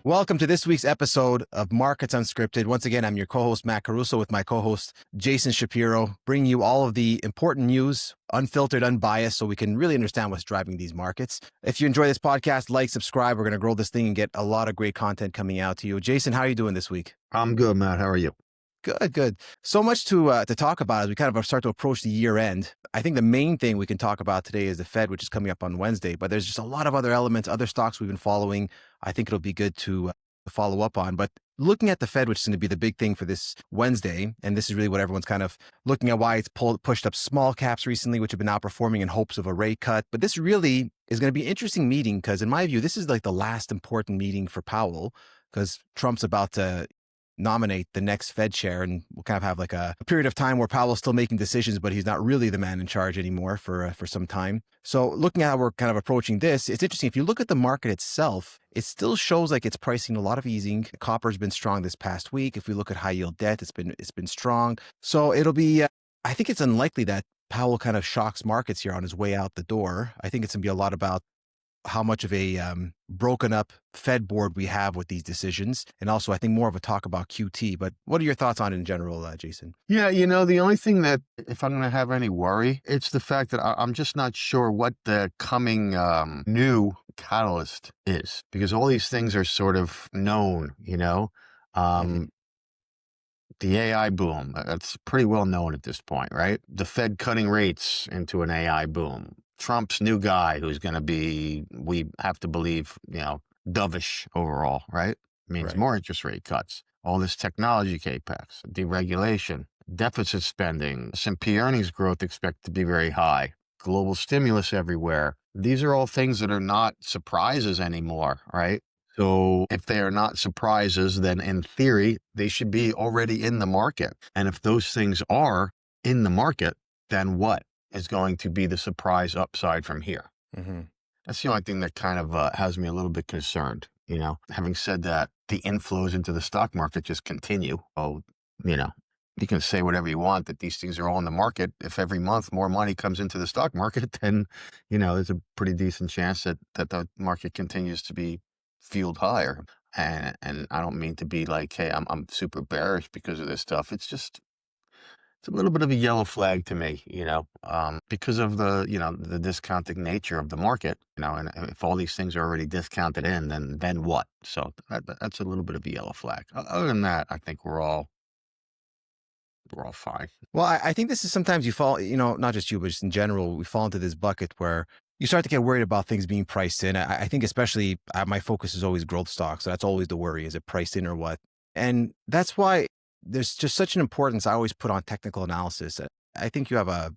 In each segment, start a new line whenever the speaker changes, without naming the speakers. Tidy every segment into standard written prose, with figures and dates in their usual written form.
Welcome to this week's episode of Markets Unscripted. Once again, I'm your co-host, Matt Caruso, with my co-host, Jason Shapiro, bringing you all of the important news, unfiltered, unbiased, so we can really understand what's driving these markets. If you enjoy this podcast, like, subscribe. We're going to grow this thing and get a lot of great content coming out to you. Jason, how are you doing this week?
I'm good, Matt. How are you?
Good. So much to talk about as we kind of start to approach the year end. I think the main thing we can talk about today is the Fed, which is coming up on Wednesday, but there's just a lot of other elements, other stocks we've been following. I think it'll be good to follow up on. But looking at the Fed, which is going to be the big thing for this Wednesday, and this is really what everyone's kind of looking at, why it's pushed up small caps recently, which have been outperforming in hopes of a rate cut. But this really is going to be an interesting meeting because in my view, this is like the last important meeting for Powell because Trump's about to nominate the next Fed chair, and we'll kind of have like a period of time where Powell's still making decisions, but he's not really the man in charge anymore for some time. So looking at how we're kind of approaching this, it's interesting. If you look at the market itself, it still shows like it's pricing a lot of easing. Copper's been strong this past week. If we look at high yield debt, it's been strong. So it'll be, I think it's unlikely that Powell kind of shocks markets here on his way out the door. I think it's going to be a lot about how much of a broken up Fed board we have with these decisions. And also, I think more of a talk about QT. But what are your thoughts on it in general, Jason?
Yeah, the only thing that, if I'm going to have any worry, it's the fact that I'm just not sure what the coming new catalyst is, because all these things are sort of known, The AI boom, that's pretty well known at this point, right? The Fed cutting rates into an AI boom. Trump's new guy who's going to be, we have to believe, dovish overall, right? Means
Right.
more interest rate cuts. All this technology capex, deregulation, deficit spending, S&P earnings growth expected to be very high, global stimulus everywhere. These are all things that are not surprises anymore, right? So if they are not surprises, then in theory, they should be already in the market. And if those things are in the market, then what is going to be the surprise upside from here?
Mm-hmm.
That's the only thing that kind of has me a little bit concerned. Having said that, the inflows into the stock market just continue. You can say whatever you want that these things are all in the market. If every month more money comes into the stock market, then, there's a pretty decent chance that the market continues to be fueled higher. And I don't mean to be like, hey, I'm super bearish because of this stuff. It's a little bit of a yellow flag to me, because of the discounted nature of the market, and if all these things are already discounted in, then what? So that's a little bit of a yellow flag. Other than that, I think we're all fine.
Well, I think this is sometimes you fall, not just you, but just in general, we fall into this bucket where you start to get worried about things being priced in. I think especially my focus is always growth stocks. So that's always the worry. Is it priced in or what? And that's why there's just such an importance I always put on technical analysis. I think you have a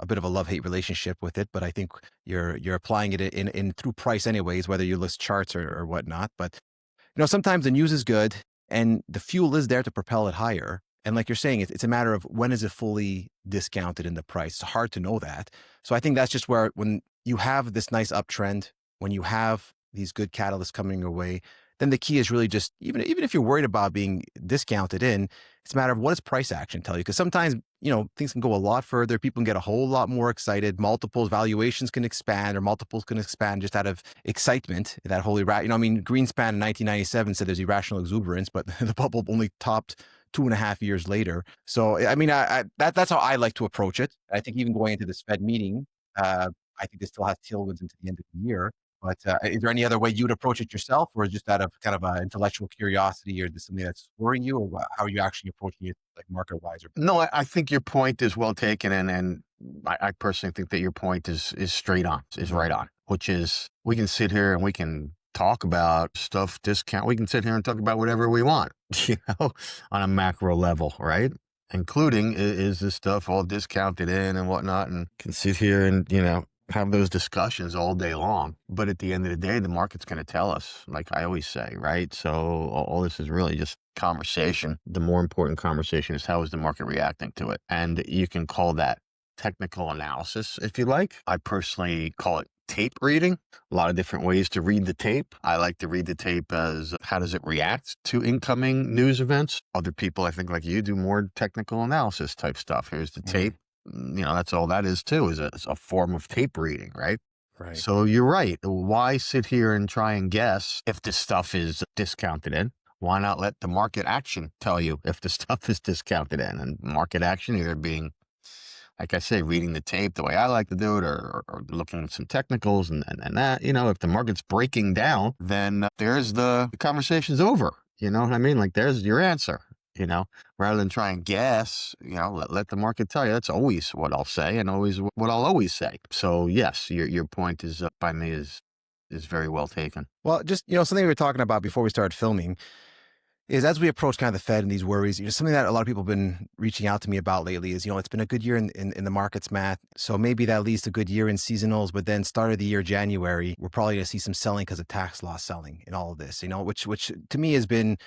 bit of a love-hate relationship with it, but I think you're applying it in through price anyways, whether you list charts or whatnot. But sometimes the news is good and the fuel is there to propel it higher. And like you're saying, it's a matter of when is it fully discounted in the price. It's hard to know that. So I think that's just where when you have this nice uptrend, when you have these good catalysts coming your way, then the key is really just, even if you're worried about being discounted in, it's a matter of what does price action tell you? Because sometimes, things can go a lot further. People can get a whole lot more excited. Multiples, valuations can expand, or multiples can expand just out of excitement. That whole, Greenspan in 1997 said there's irrational exuberance, but the bubble only topped 2.5 years later. So, that's how I like to approach it. I think even going into this Fed meeting, I think this still has tailwinds into the end of the year. But is there any other way you'd approach it yourself, or just out of kind of intellectual curiosity, or is this something that's worrying you, or how are you actually approaching it, like market-wise?
No, I think your point is well taken, and I personally think that your point is straight on, is right on, which is we can sit here and we can talk about stuff discount. We can sit here and talk about whatever we want, on a macro level, right? Including is this stuff all discounted in and whatnot, and can sit here and, have those discussions all day long. But at the end of the day, the market's going to tell us, like I always say, right? So all this is really just conversation. The more important conversation is how is the market reacting to it? And you can call that technical analysis if you like. I personally call it tape reading. A lot of different ways to read the tape. I like to read the tape as how does it react to incoming news events? Other people, I think like you, do more technical analysis type stuff. Here's the tape. That's all that is too, is a form of tape reading, right?
Right.
So you're right. Why sit here and try and guess if this stuff is discounted in? Why not let the market action tell you if the stuff is discounted in? And market action either being, like I say, reading the tape the way I like to do it, or looking at some technicals and that, if the market's breaking down, then there's the conversation's over. You know what I mean? Like there's your answer, rather than try and guess, let the market tell you. That's always what I'll say and always what I'll always say. So yes, your point is by me is very well taken.
Well, just, something we were talking about before we started filming is as we approach kind of the Fed and these worries, something that a lot of people have been reaching out to me about lately is, it's been a good year in the markets, Matt. So maybe that leads to a good year in seasonals, but then start of the year, January, we're probably going to see some selling because of tax loss selling in all of this, which to me has been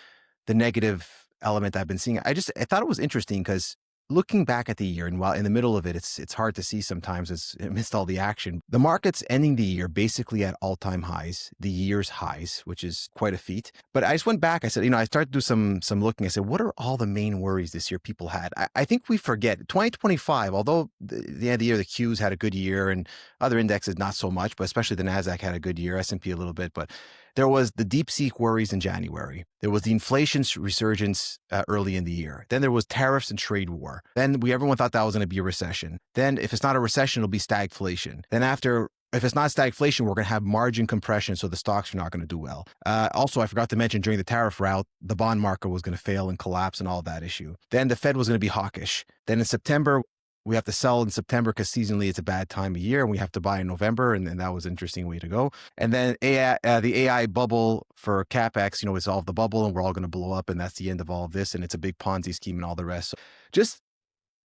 the negative element I've been seeing. I thought it was interesting because looking back at the year, and while in the middle of it, it's hard to see sometimes as amidst all the action, the market's ending the year basically at all-time highs, the year's highs, which is quite a feat. But I just went back. I said, I started to do some looking. I said, what are all the main worries this year people had? I think we forget 2025, although the end of the year, the Qs had a good year and other indexes not so much, but especially the NASDAQ had a good year, S&P a little bit, but there was the DeepSeek worries in January. There was the inflation resurgence early in the year. Then there was tariffs and trade war. Then everyone thought that was going to be a recession. Then if it's not a recession, it'll be stagflation. Then if it's not stagflation, we're going to have margin compression, so the stocks are not going to do well. Also, I forgot to mention during the tariff rout, the bond market was going to fail and collapse and all that issue. Then the Fed was going to be hawkish. Then in September, we have to sell in September because seasonally it's a bad time of year, and we have to buy in November, and that was an interesting way to go. And then the AI bubble for CapEx, we solved the bubble, and we're all going to blow up, and that's the end of all of this, and it's a big Ponzi scheme and all the rest. So just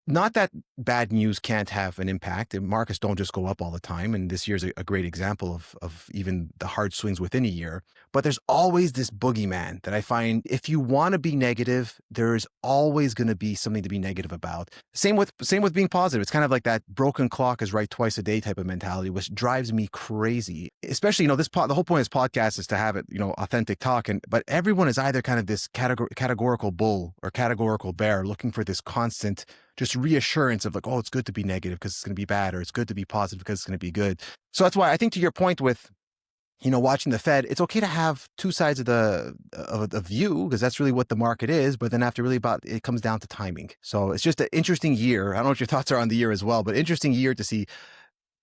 not that bad news can't have an impact. And markets don't just go up all the time. And this year's a great example of even the hard swings within a year. But there's always this boogeyman that I find if you want to be negative, there's always going to be something to be negative about. Same with being positive. It's kind of like that broken clock is right twice a day type of mentality, which drives me crazy. Especially, the whole point of this podcast is to have it, authentic talk. But everyone is either kind of this categorical bull or categorical bear looking for this constant just reassurance of like, oh, it's good to be negative because it's going to be bad, or it's good to be positive because it's going to be good. So that's why I think to your point with, watching the Fed, it's okay to have two sides of the view because that's really what the market is. But then after really it comes down to timing. So it's just an interesting year. I don't know what your thoughts are on the year as well, but interesting year to see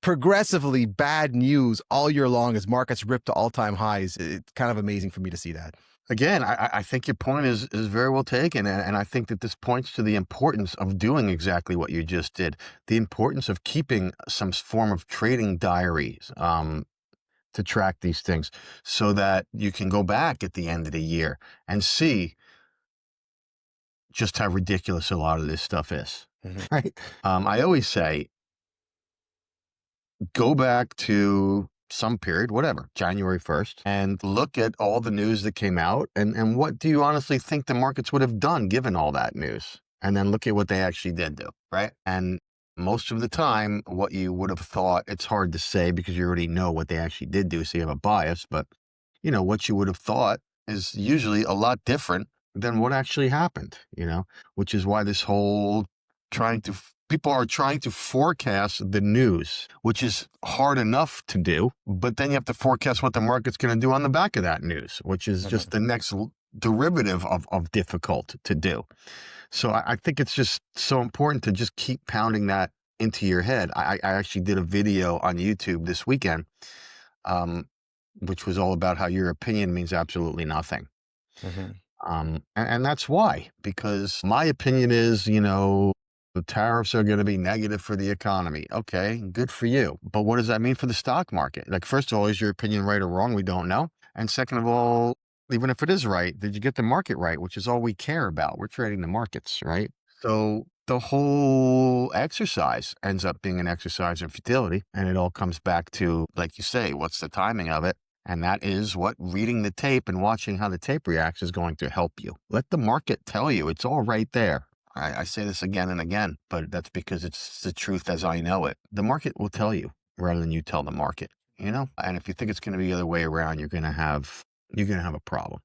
progressively bad news all year long as markets rip to all-time highs. It's kind of amazing for me to see that.
Again, I think your point is very well taken. And I think that this points to the importance of doing exactly what you just did. The importance of keeping some form of trading diaries to track these things so that you can go back at the end of the year and see just how ridiculous a lot of this stuff is. Mm-hmm. Right? I always say, go back to some period, whatever, January 1st, and look at all the news that came out and what do you honestly think the markets would have done given all that news? And then look at what they actually did do, right? And most of the time, what you would have thought, it's hard to say because you already know what they actually did do, so you have a bias, but what you would have thought is usually a lot different than what actually happened, which is why this whole people are trying to forecast the news, which is hard enough to do, but then you have to forecast what the market's going to do on the back of that news, which is just the next derivative of difficult to do. So I think it's just so important to just keep pounding that into your head. I actually did a video on YouTube this weekend, which was all about how your opinion means absolutely nothing. Mm-hmm. And that's why, because my opinion is, the tariffs are going to be negative for the economy. Okay, good for you. But what does that mean for the stock market? Like, first of all, is your opinion right or wrong? We don't know. And second of all, even if it is right, did you get the market right? Which is all we care about. We're trading the markets, right? So the whole exercise ends up being an exercise in futility. And it all comes back to, like you say, what's the timing of it? And that is what reading the tape and watching how the tape reacts is going to help you. Let the market tell you. It's all right there. I say this again and again, but that's because it's the truth as I know it. The market will tell you rather than you tell the market, And if you think it's going to be the other way around, you're going to have a problem.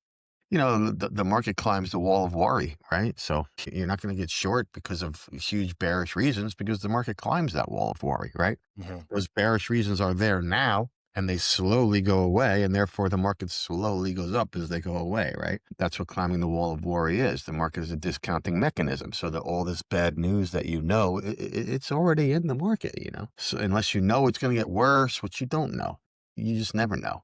the market climbs the wall of worry, right? So you're not going to get short because of huge bearish reasons because the market climbs that wall of worry, right?
Mhm.
Those bearish reasons are there now and they slowly go away. And therefore the market slowly goes up as they go away, right? That's what climbing the wall of worry is. The market is a discounting mechanism. So that all this bad news that it's already in the market. So unless you know it's going to get worse, which you don't know, you just never know.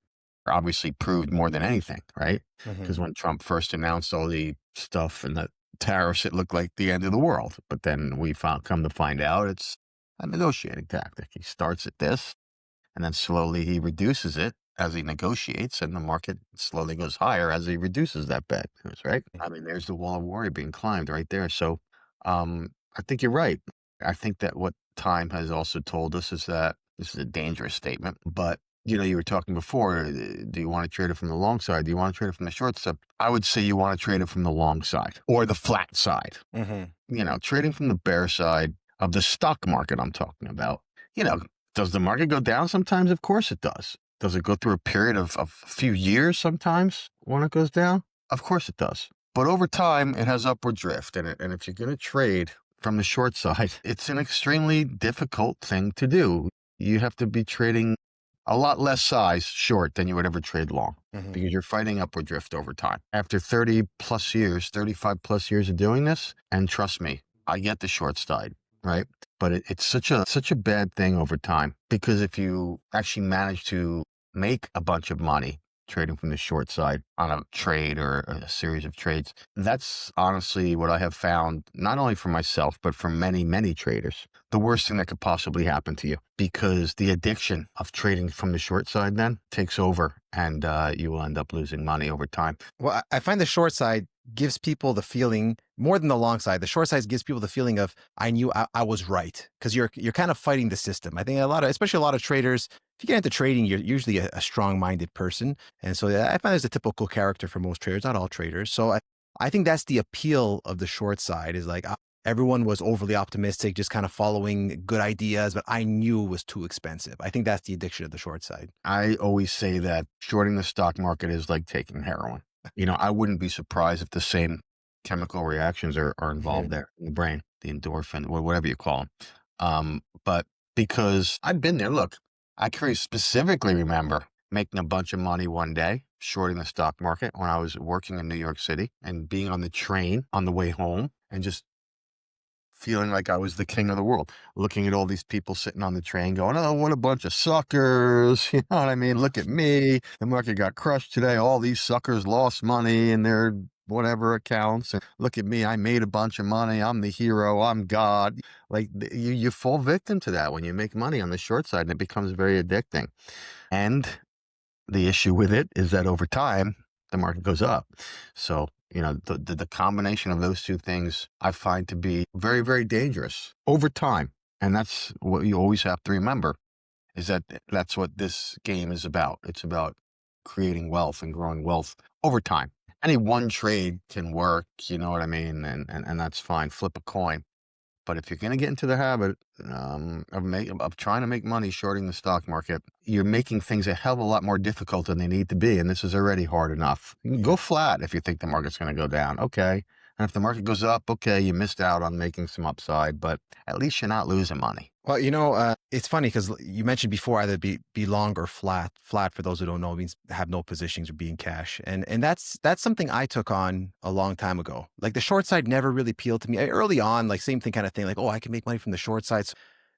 Obviously proved more than anything, right?
Mhm.
Because when Trump first announced all the stuff and the tariffs, it looked like the end of the world. But then come to find out it's a negotiating tactic. He starts at this and then slowly he reduces it as he negotiates, and the market slowly goes higher as he reduces that bad news, right? I mean, there's the wall of worry being climbed right there. So I think you're right. I think that what time has also told us is that this is a dangerous statement, but you were talking before, do you want to trade it from the long side? Do you want to trade it from the short side? I would say you want to trade it from the long side or the flat side.
Mhm.
Trading from the bear side of the stock market I'm talking about. You know, does the market go down sometimes? Of course it does. Does it go through a period of a few years sometimes when it goes down? Of course it does. But over time, it has upward drift. And if you're going to trade from the short side, it's an extremely difficult thing to do. You have to be trading a lot less size short than you would ever trade long
Mhm.
because you're fighting upward drift over time. After 30 plus years, 35 plus years of doing this, and trust me, I get the short side, right? But it's such a bad thing over time because if you actually manage to make a bunch of money trading from the short side on a trade or a series of trades, that's honestly what I have found, not only for myself, but for many, many traders, the worst thing that could possibly happen to you because the addiction of trading from the short side then takes over and you will end up losing money over time.
Well, I find the short side gives people the feeling more than the long side. The short side gives people the feeling of I knew I was right because you're kind of fighting the system. I think especially a lot of traders, if you get into trading, you're usually a strong-minded person, and so I find there's a typical character for most traders, not all traders. So I think that's the appeal of the short side is like everyone was overly optimistic, just kind of following good ideas, but I knew it was too expensive. I think that's the addiction of the short side.
I always say that shorting the stock market is like taking heroin. I wouldn't be surprised if the same chemical reactions are involved there in the brain, the endorphin, or whatever you call them. But because I've been there, look, I can specifically remember making a bunch of money one day, shorting the stock market when I was working in New York City and being on the train on the way home and just feeling like I was the king of the world, looking at all these people sitting on the train going, oh, what a bunch of suckers. You know what I mean? Look at me. The market got crushed today. All these suckers lost money in their whatever accounts. And look at me. I made a bunch of money. I'm the hero. I'm God. Like you fall victim to that when you make money on the short side and it becomes very addicting. And the issue with it is that over time, the market goes up. So, the combination of those two things I find to be very, very dangerous over time. And that's what you always have to remember is that that's what this game is about. It's about creating wealth and growing wealth over time. Any one trade can work, you know what I mean? And that's fine. Flip a coin. But if you're going to get into the habit of trying to make money shorting the stock market, you're making things a hell of a lot more difficult than they need to be. And this is already hard enough. You can go flat if you think the market's going to go down. Okay. And if the market goes up, okay, you missed out on making some upside, but at least you're not losing money.
Well, it's funny because you mentioned before either be long or flat. Flat, for those who don't know, means have no positions or be in cash, and that's something I took on a long time ago. Like the short side never really appealed to me early on. Like same thing kind of thing. Like, oh, I can make money from the short side. So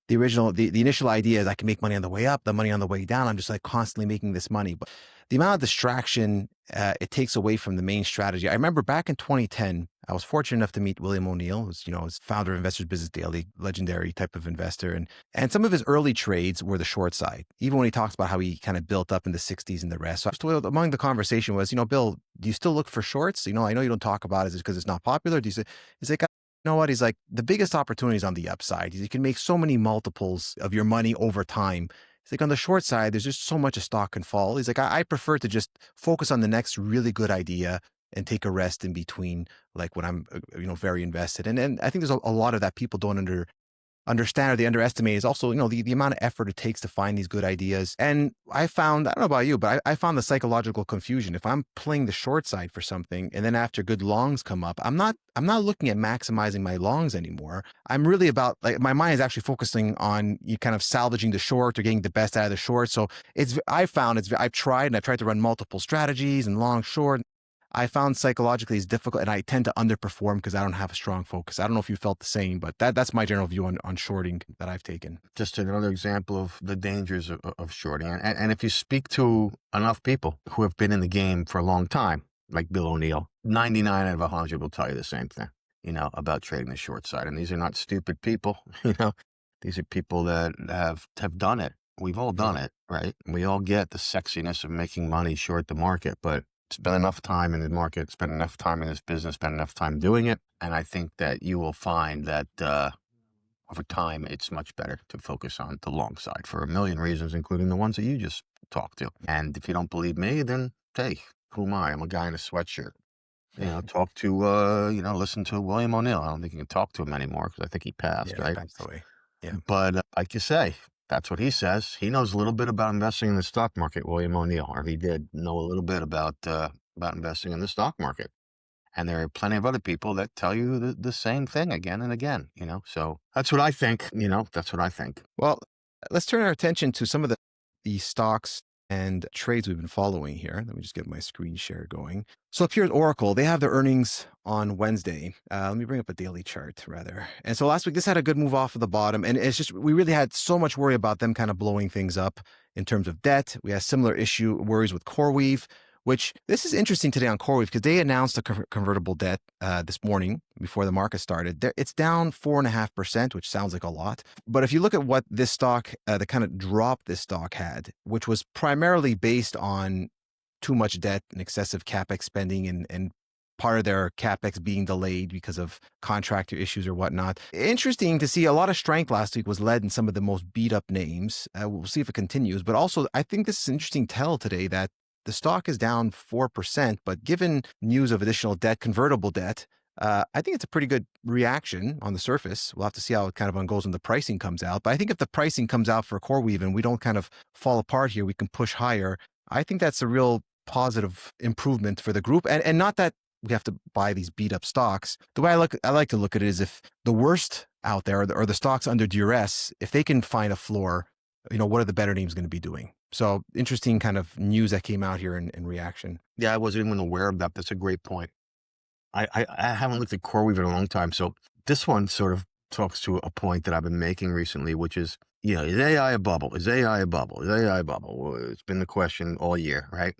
the initial idea is I can make money on the way up, the money on the way down. I'm just like constantly making this money, but the amount of distraction it takes away from the main strategy. I remember back in 2010, I was fortunate enough to meet William O'Neill, who's was founder of Investors Business Daily, legendary type of investor, and some of his early trades were the short side. Even when he talks about how he kind of built up in the 60s and the rest. So among the conversation was, Bill, do you still look for shorts? I know you don't talk about it because it's not popular. Do you say? He's like, you know what? He's like, the biggest opportunity is on the upside. You can make so many multiples of your money over time. He's like, on the short side, there's just so much a stock can fall. He's like, I prefer to just focus on the next really good idea and take a rest in between, like when I'm, very invested. And I think there's a lot of that people don't understand or they underestimate is also, the amount of effort it takes to find these good ideas. And I found, I don't know about you, but I found the psychological confusion. If I'm playing the short side for something and then after good longs come up, I'm not looking at maximizing my longs anymore. I'm really about, like, my mind is actually focusing on you kind of salvaging the short or getting the best out of the short. So I've tried to run multiple strategies and long, short. I found psychologically it's difficult, and I tend to underperform because I don't have a strong focus. I don't know if you felt the same, but that's my general view on shorting that I've taken.
Just another example of the dangers of shorting. And if you speak to enough people who have been in the game for a long time, like Bill O'Neill, 99 out of 100 will tell you the same thing, about trading the short side. And these are not stupid people, these are people that have done it. We've all done it, right? We all get the sexiness of making money short the market, but spend enough time in the market, spend enough time in this business, spend enough time doing it. And I think that you will find that over time, it's much better to focus on the long side for a million reasons, including the ones that you just talked to. And if you don't believe me, then hey, who am I? I'm a guy in a sweatshirt. Talk to, listen to William O'Neill. I don't think you can talk to him anymore because I think he passed,
Yeah,
right?
that's the way. Yeah.
But like you say, that's what he says. He knows a little bit about investing in the stock market, William O'Neill, or he did know a little bit about investing in the stock market. And there are plenty of other people that tell you the same thing again and again, So that's what I think, that's what I think.
Well, let's turn our attention to some of the stocks and trades we've been following here. Let me just get my screen share going. So up here at Oracle, they have their earnings on Wednesday. Let me bring up a daily chart rather. And so last week, this had a good move off of the bottom. And it's just, we really had so much worry about them kind of blowing things up in terms of debt. We had similar worries with CoreWeave, which this is interesting today on CoreWeave because they announced a convertible debt this morning before the market started. It's down 4.5%, which sounds like a lot. But if you look at what this stock, the kind of drop this stock had, which was primarily based on too much debt and excessive CapEx spending and part of their CapEx being delayed because of contractor issues or whatnot. Interesting to see a lot of strength last week was led in some of the most beat up names. We'll see if it continues. But also, I think this is an interesting tell today that the stock is down 4%, but given news of additional debt, convertible debt, I think it's a pretty good reaction on the surface. We'll have to see how it kind of ungoes when the pricing comes out. But I think if the pricing comes out for CoreWeave and we don't kind of fall apart here, we can push higher. I think that's a real positive improvement for the group. And not that we have to buy these beat up stocks. The way I like to look at it is if the worst out there or the stocks under duress, if they can find a floor, what are the better names going to be doing? So interesting kind of news that came out here in reaction.
Yeah, I wasn't even aware of that. That's a great point. I haven't looked at CoreWeave in a long time. So this one sort of talks to a point that I've been making recently, which is, is AI a bubble? Is AI a bubble? Is AI a bubble? Well, it's been the question all year, right?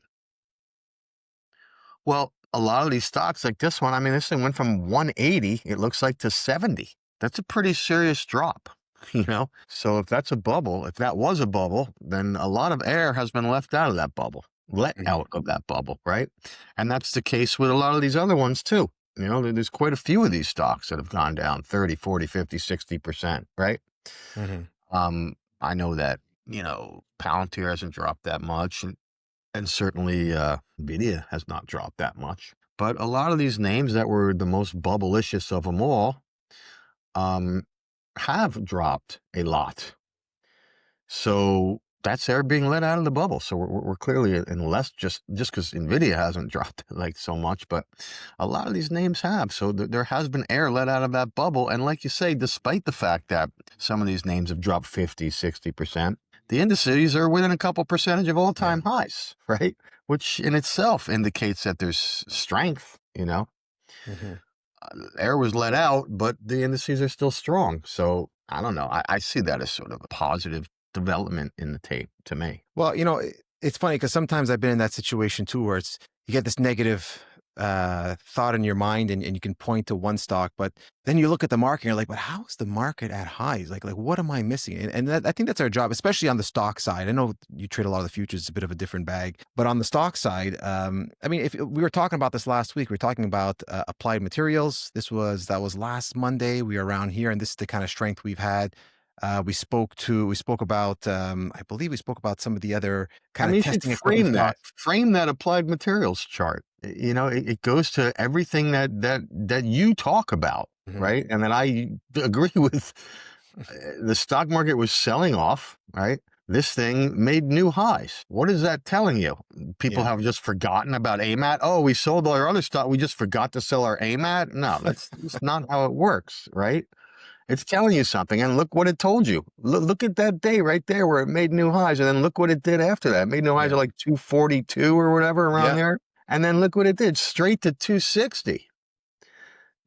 Well, a lot of these stocks like this one, this thing went from 180, it looks like, to 70. That's a pretty serious drop. So if that's a bubble, if that was a bubble, then a lot of air has been left out of that bubble, out of that bubble, right? And that's the case with a lot of these other ones too. There's quite a few of these stocks that have gone down 30, 40, 50, 60%, right? I know that, Palantir hasn't dropped that much, and certainly Nvidia has not dropped that much. But a lot of these names that were the most bubblicious of them all, have dropped a lot. So that's air being let out of the bubble. So we're clearly in less, just because Nvidia hasn't dropped like so much, but a lot of these names have. So there has been air let out of that bubble. And like you say, despite the fact that some of these names have dropped 50, 60%, the indices are within a couple percentage of all-time highs, right? Which in itself indicates that there's strength, air was let out, but the indices are still strong. So I don't know. I see that as sort of a positive development in the tape to me.
Well, it's funny because sometimes I've been in that situation too, where you get this negative thought in your mind and you can point to one stock, but then you look at the market and you're like, but how is the market at highs? Like what am I missing? And I think that's our job, especially on the stock side. I know you trade a lot of the futures, it's a bit of a different bag, but on the stock side, if we were talking about this last week, we were talking about applied materials. That was last Monday. We were around here, and this is the kind of strength we've had. We spoke about, I believe we spoke about some of the other kind of testing equipment.
Frame that applied materials chart. It goes to everything that you talk about, right? And that I agree with The stock market was selling off, right? This thing made new highs. What is that telling you? People
Yeah.
have just forgotten about AMAT. Oh, we sold all our other stock. We just forgot to sell our AMAT. No, that's not how it works, right? It's telling you something. And look what it told you. Look at that day right there where it made new highs. And then look what it did after that. It made new highs
Yeah.
at like 242 or whatever around
Yeah.
there. And then look what it did, straight to 260.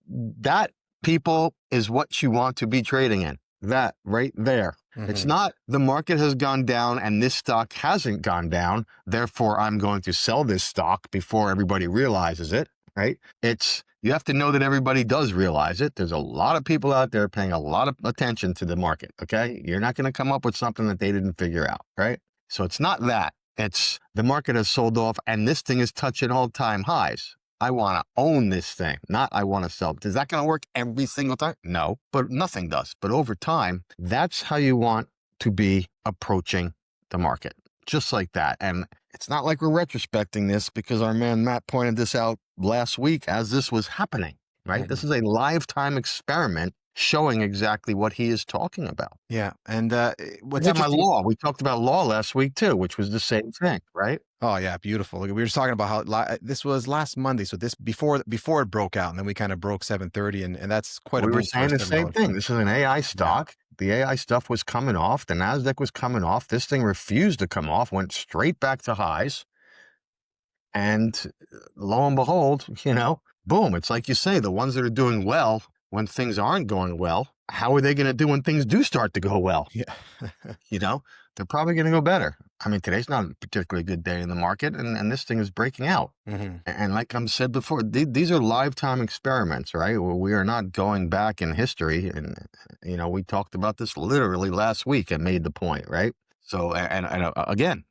That, people, is what you want to be trading in. That right there. It's
Hmm.
not the market has gone down and this stock hasn't gone down, therefore I'm going to sell this stock before everybody realizes it, right? It's, you have to know that everybody does realize it. There's a lot of people out there paying a lot of attention to the market, okay? You're not going to come up with something that they didn't figure out, right? So it's not that. It's the market has sold off and this thing is touching all-time highs. I want to own this thing, not I want to sell. Is that going to work every single time? No, but nothing does. But over time, that's how you want to be approaching the market, just like that. And it's not like we're retrospecting this, because our man Matt pointed this out last week as this was happening, right? This is a lifetime experiment showing exactly what he is talking about.
Yeah. And
I
what's
got my
interesting.
law. We talked about law last week too, which was the same thing, right?
Oh yeah, beautiful. Look, we were just talking about how this was last Monday, so this before it broke out, and then we kind of broke 730, and that's quite a
We were
move for a
saying the same
$7
thing.
fund.
This is an AI
Yeah.
stock. The AI stuff was coming off. The NASDAQ was coming off. This thing refused to come off, went straight back to highs. And lo and behold, boom. It's like you say, the ones that are doing well when things aren't going well, how are they going to do when things do start to go well?
Yeah.
You know, they're probably going to go better. I mean, today's not a particularly good day in the market, and this thing is breaking out.
Hmm.
And like I said before, these are lifetime experiments, right? We are not going back in history. And, we talked about this literally last week and made the point, right? So, and again,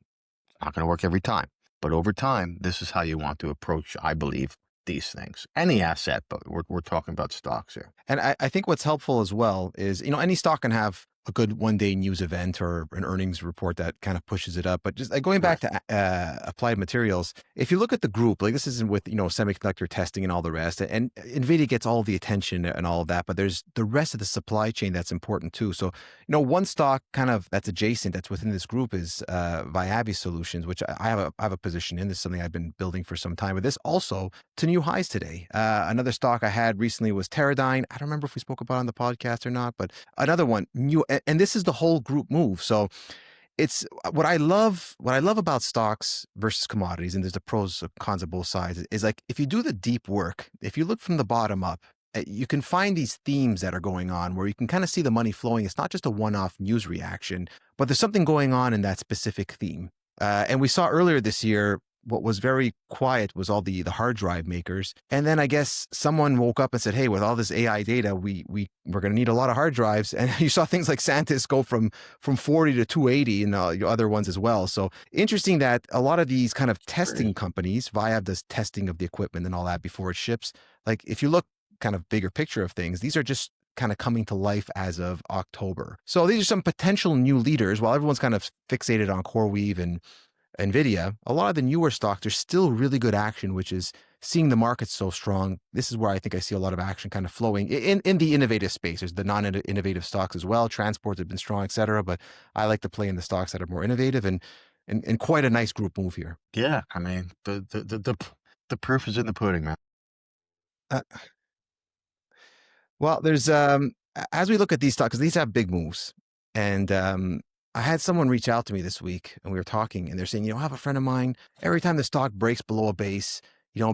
not going to work every time. But over time, this is how you want to approach, I believe, these things. Any asset, but we're talking about stocks here.
And I think what's helpful as well is, any stock can have a good one-day news event or an earnings report that kind of pushes it up. But just like going back
Right.
to applied materials, if you look at the group, like this isn't with, semiconductor testing and all the rest, and NVIDIA gets all the attention and all of that, but there's the rest of the supply chain that's important too. So, one stock kind of that's adjacent, that's within this group is Viavi Solutions, which I have a position in. This is something I've been building for some time. But this also to new highs today. Another stock I had recently was Teradyne. I don't remember if we spoke about it on the podcast or not, but another one new, and this is the whole group move. So it's what I love. What I love about stocks versus commodities, and there's the pros and cons of both sides. Is like if you do the deep work, if you look from the bottom up, you can find these themes that are going on where you can kind of see the money flowing. It's not just a one-off news reaction, but there's something going on in that specific theme. And we saw earlier this year what was very quiet was all the hard drive makers. And then I guess someone woke up and said, hey, with all this AI data, we're going to need a lot of hard drives. And you saw things like Santis go from 40 to 280 and other ones as well. So interesting that a lot of these kind of testing companies, Viav does testing of the equipment and all that before it ships. Like if you look kind of bigger picture of things, these are just kind of coming to life as of October. So these are some potential new leaders. While everyone's kind of fixated on CoreWeave and NVIDIA, a lot of the newer stocks, there's still really good action, which is seeing the market so strong. This is where I think I see a lot of action kind of flowing in the innovative space. There's the non-innovative stocks as well. Transports have been strong, et cetera. But I like to play in the stocks that are more innovative and quite a nice group move here.
Yeah. I mean, the proof is in the pudding, man.
Uh, well, there's as we look at these stocks, 'cause these have big moves, and I had someone reach out to me this week, and we were talking, and they're saying, I have a friend of mine. Every time the stock breaks below a base,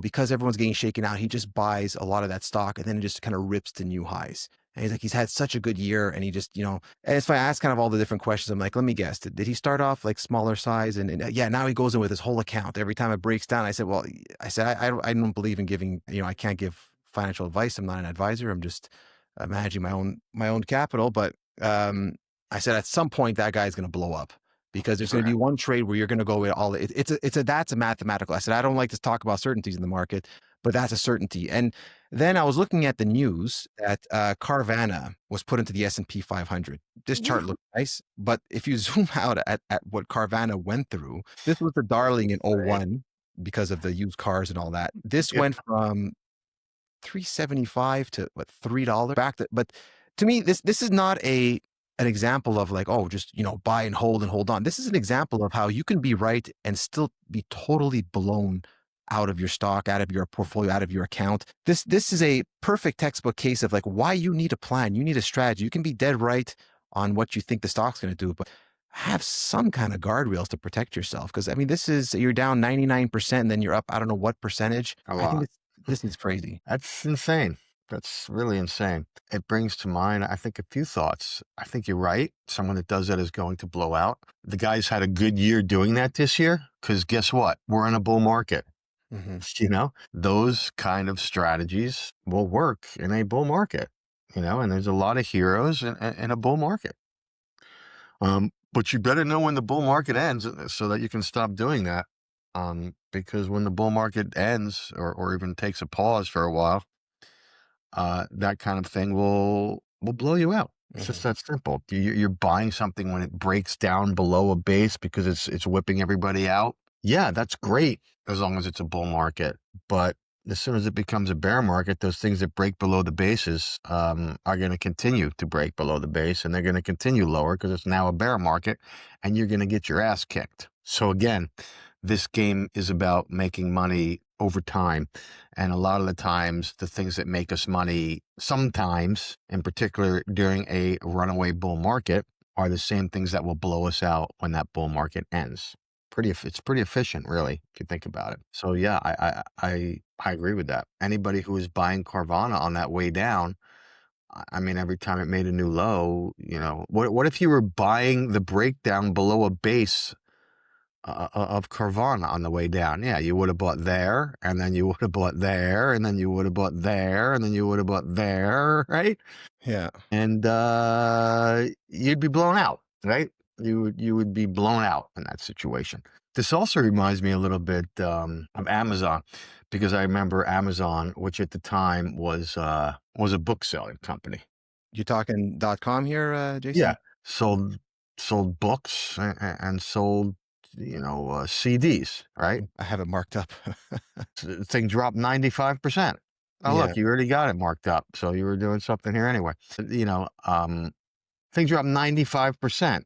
because everyone's getting shaken out, he just buys a lot of that stock, and then it just kind of rips to new highs. And he's like, he's had such a good year, and he just, and it's funny. I asked kind of all the different questions. I'm like, let me guess, did he start off like smaller size, and yeah, now he goes in with his whole account every time it breaks down. I said, well, I don't believe in giving, I can't give financial advice. I'm not an advisor. I'm just managing my own capital. But I said at some point that guy's going to blow up because there's going to be one trade where you're going to go with all. That's a mathematical. I said I don't like to talk about certainties in the market, but that's a certainty. And then I was looking at the news that Carvana was put into the S&P 500. This chart looked nice, but if you zoom out at what Carvana went through, this was the darling in '01 because of the used cars and all that. This
Yeah.
went from 375 to what, $3 back to, but to me, this is not a an example of like, oh, just, buy and hold on. This is an example of how you can be right and still be totally blown out of your stock, out of your portfolio, out of your account. This is a perfect textbook case of like why you need a plan. You need a strategy. You can be dead right on what you think the stock's going to do, but have some kind of guardrails to protect yourself. Because I mean, you're down 99% and then you're up, I don't know what percentage.
A
I think
lot.
this is crazy.
That's insane. That's really insane. It brings to mind, I think, a few thoughts. I think you're right. Someone that does that is going to blow out. The guy's had a good year doing that this year because guess what? We're in a bull market.
Mm-hmm.
Those kind of strategies will work in a bull market, and there's a lot of heroes in a bull market. But you better know when the bull market ends so that you can stop doing that. Because when the bull market ends or even takes a pause for a while, that kind of thing will blow you out. It's just that simple. You're buying something when it breaks down below a base because it's whipping everybody out. Yeah, that's great as long as it's a bull market. But as soon as it becomes a bear market, those things that break below the bases are going to continue to break below the base, and they're going to continue lower because it's now a bear market, and you're going to get your ass kicked. So again, this game is about making money over time. And a lot of the times, the things that make us money, sometimes, in particular during a runaway bull market, are the same things that will blow us out when that bull market ends. It's pretty efficient, really, if you think about it. So yeah, I agree with that. Anybody who is buying Carvana on that way down, I mean, every time it made a new low, what if you were buying the breakdown below a base of Carvana on the way down? Yeah, you would have bought there, and then you would have bought there, and then you would have bought there, and then you would have bought there, right?
Yeah.
And you'd be blown out, right? You would be blown out in that situation. This also reminds me a little bit of Amazon, because I remember Amazon, which at the time was a book selling company.
You talking .com here, Jason?
Yeah, sold books and sold CDs, right?
I have it marked up.
The thing dropped 95%. Oh,
Yeah.
look, you already got it marked up, so you were doing something here anyway. Thing dropped 95%,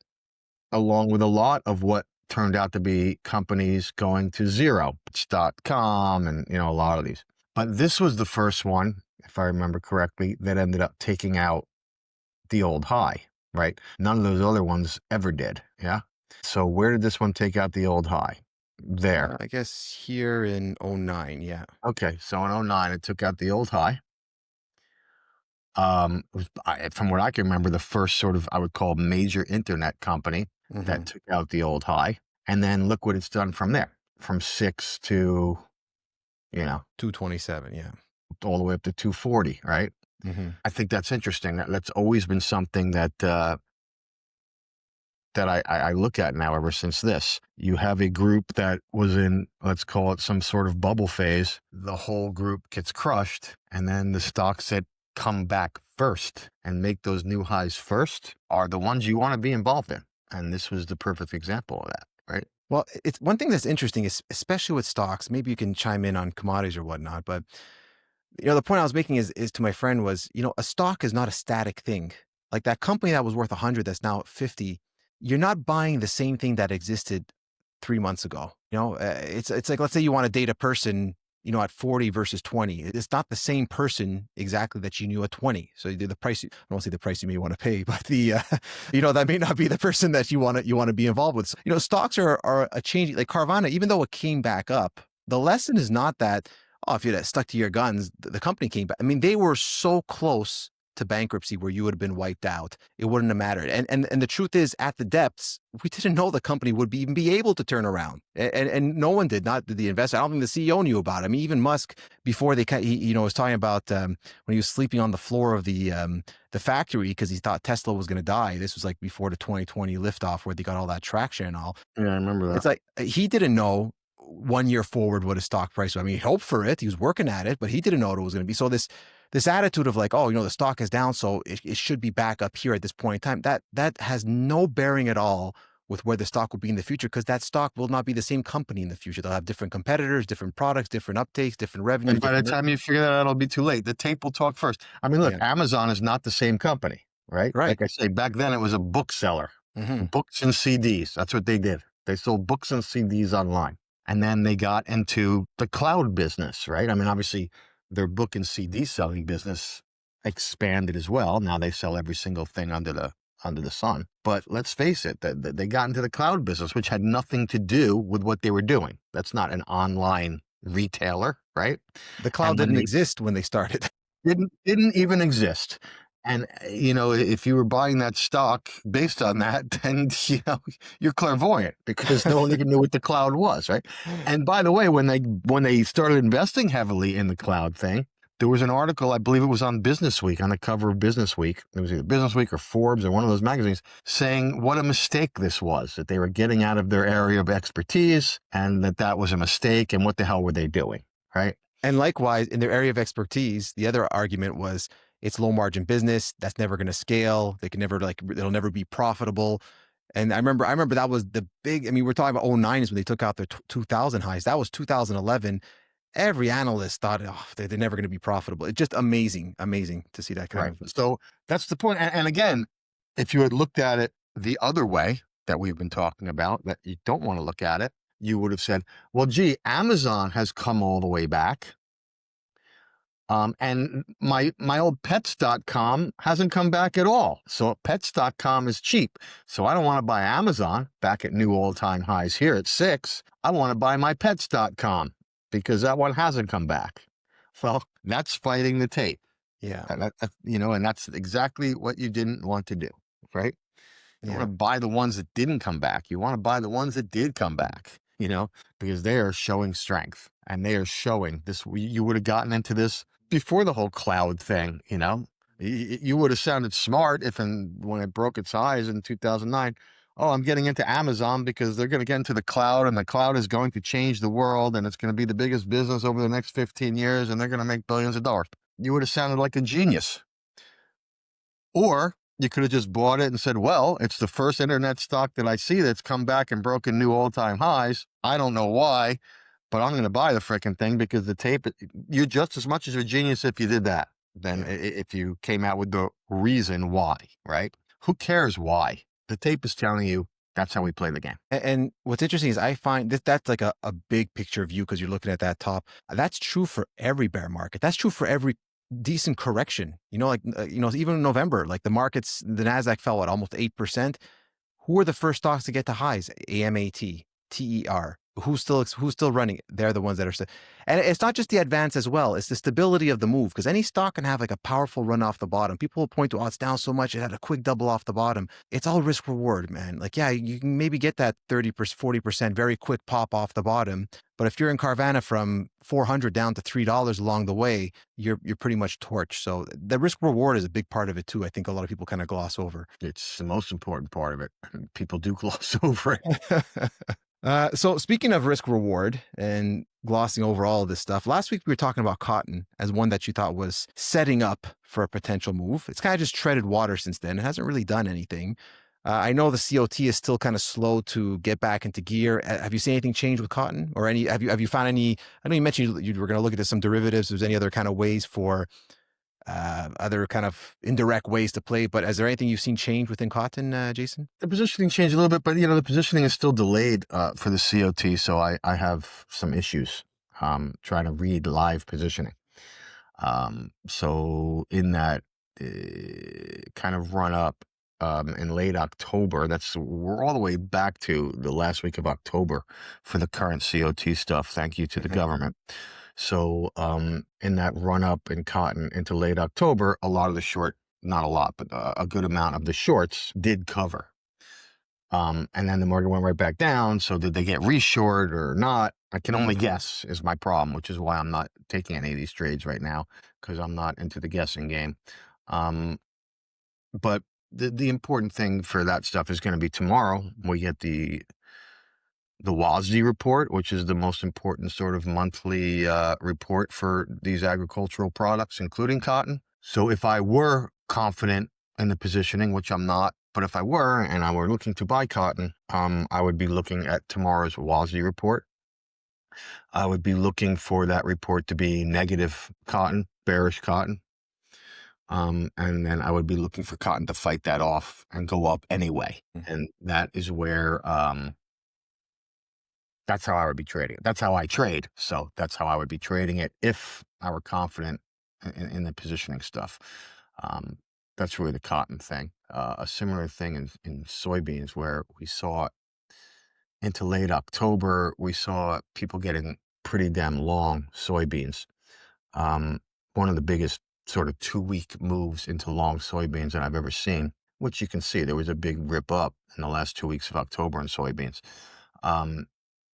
along with a lot of what turned out to be companies going to zero, .com, and a lot of these. But this was the first one, if I remember correctly, that ended up taking out the old high, right? None of those other ones ever did. Yeah. So where did this one take out the old high? There.
I guess here in 09. Yeah.
Okay. So in 09, it took out the old high. It was, from what I can remember, the first sort of, I would call, major internet company that took out the old high. And then look what it's done from there, from 6 to,
227. Yeah.
all the way up to 240, right? I think that's interesting. That's always been something that I look at now ever since this. You have a group that was in, let's call it, some sort of bubble phase. The whole group gets crushed, and then the stocks that come back first and make those new highs first are the ones you want to be involved in. And this was the perfect example of that, right?
Well, it's one thing that's interesting is, especially with stocks, maybe you can chime in on commodities or whatnot, but the point I was making is to my friend was, a stock is not a static thing. Like that company that was worth 100 that's now at 50, you're not buying the same thing that existed 3 months ago. It's like, let's say you want to date a person, at 40 versus 20. It's not the same person exactly that you knew at 20. So the price, I don't want to say the price you may want to pay, but that may not be the person that you want to be involved with. So, stocks are a change. Like Carvana, even though it came back up, the lesson is not that, if you'd stuck to your guns, the company came back. I mean, they were so close to bankruptcy where you would have been wiped out. It wouldn't have mattered. And the truth is, at the depths, we didn't know the company would even be able to turn around. And no one did, not the investor. I don't think the CEO knew about it. I mean, even Musk, before he was talking about when he was sleeping on the floor of the factory because he thought Tesla was going to die. This was like before the 2020 liftoff where they got all that traction and all.
Yeah, I remember that.
It's like he didn't know 1 year forward what his stock price was. I mean, he hoped for it. He was working at it, but he didn't know what it was going to be. So this attitude of like, the stock is down, so it should be back up here at this point in time. That has no bearing at all with where the stock will be in the future, because that stock will not be the same company in the future. They'll have different competitors, different products, different uptakes, different revenue.
And by the time you figure that out, it'll be too late. The tape will talk first. I mean, look, Amazon is not the same company. right?
Right.
Like I say, back then it was a bookseller,
Hmm.
books and CDs. That's what they did. They sold books and CDs online. And then they got into the cloud business, right? I mean, obviously their book and CD selling business expanded as well. Now they sell every single thing under the sun. But let's face it, they got into the cloud business, which had nothing to do with what they were doing. That's not an online retailer, right?
The cloud
And when
didn't
they
exist when they started.
didn't even exist. And if you were buying that stock based on that, then you're clairvoyant because no one even knew what the cloud was, right? And by the way, when they started investing heavily in the cloud thing, there was an article, I believe it was on Business Week, on the cover of Business Week. It was either Business Week or Forbes or one of those magazines, saying what a mistake this was, that they were getting out of their area of expertise and that was a mistake, and what the hell were they doing, right?
And likewise, in their area of expertise, the other argument was it's low margin business. That's never going to scale. They can never it'll never be profitable. And I remember that was the big, I mean, we're talking about '09 is when they took out their 2000 highs. That was 2011. Every analyst thought, oh, they're never going to be profitable. It's just amazing to see that kind
Right.
of.
So that's the point. And again, if you had looked at it the other way that we've been talking about, that you don't want to look at it, you would have said, well, gee, Amazon has come all the way back. And my old pets.com hasn't come back at all. So pets.com is cheap. So I don't want to buy Amazon back at new all-time highs here at 6. I want to buy my pets.com because that one hasn't come back. Well, that's fighting the tape.
Yeah.
And that's exactly what you didn't want to do, right? You don't
Yeah.
want to buy the ones that didn't come back. You want to buy the ones that did come back, because they are showing strength and they are showing this. You would have gotten into this before the whole cloud thing, You would have sounded smart when it broke its highs in 2009. Oh, I'm getting into Amazon because they're going to get into the cloud, and the cloud is going to change the world, and it's going to be the biggest business over the next 15 years, and they're going to make billions of dollars. You would have sounded like a genius. Or you could have just bought it and said, well, it's the first internet stock that I see that's come back and broken new all-time highs. I don't know why, but I'm going to buy the freaking thing because the tape, you're just as much as a genius if you did that than if you came out with the reason why, right? Who cares why? The tape is telling you that's how we play the game.
And what's interesting is I find that's like a big picture view because you're looking at that top. That's true for every bear market. That's true for every decent correction. Even in November, like the markets, the NASDAQ fell almost 8%. Who are the first stocks to get to highs? AMAT, TER. Who's still running? They're the ones that are still. And it's not just the advance as well. It's the stability of the move, because any stock can have like a powerful run off the bottom. People will point to, oh, it's down so much. It had a quick double off the bottom. It's all risk reward, man. Like, yeah, you can maybe get that 30%, 40% very quick pop off the bottom. But if you're in Carvana from 400 down to $3 along the way, you're pretty much torched. So the risk reward is a big part of it too. I think a lot of people kind of gloss over.
It's the most important part of it. People do gloss over it.
So speaking of risk reward and glossing over all of this stuff, last week we were talking about cotton as one that you thought was setting up for a potential move. It's kind of just treaded water since then. It hasn't really done anything. I know the COT is still kind of slow to get back into gear. Have you seen anything change with cotton, or have you found any? I know you mentioned you were going to look into some derivatives. There's any other kind of ways for other kind of indirect ways to play, but is there anything you've seen change within cotton, Jason?
The positioning changed a little bit, but the positioning is still delayed for the COT. So I have some issues trying to read live positioning. So in that kind of run up in late October, we're all the way back to the last week of October for the current COT stuff. Thank you to the government. So in that run up in cotton into late October, a lot of the short, not a lot, but a good amount of the shorts did cover. And then the market went right back down. So did they get reshort or not? I can only guess is my problem, which is why I'm not taking any of these trades right now, because I'm not into the guessing game. But the important thing for that stuff is going to be tomorrow. We get the WASDE report, which is the most important sort of monthly report for these agricultural products, including cotton. So if I were confident in the positioning, which I'm not, but if I were and I were looking to buy cotton, I would be looking at tomorrow's WASDE report. I would be looking for that report to be negative cotton, bearish cotton. And then I would be looking for cotton to fight that off and go up anyway. And that is where, that's how I would be trading it. That's how I trade. So that's how I would be trading it if I were confident in the positioning stuff. That's really the cotton thing. A similar thing in soybeans, where we saw into late October, we saw people getting pretty damn long soybeans. One of the biggest sort of 2-week moves into long soybeans that I've ever seen, which you can see there was a big rip up in the last 2 weeks of October in soybeans.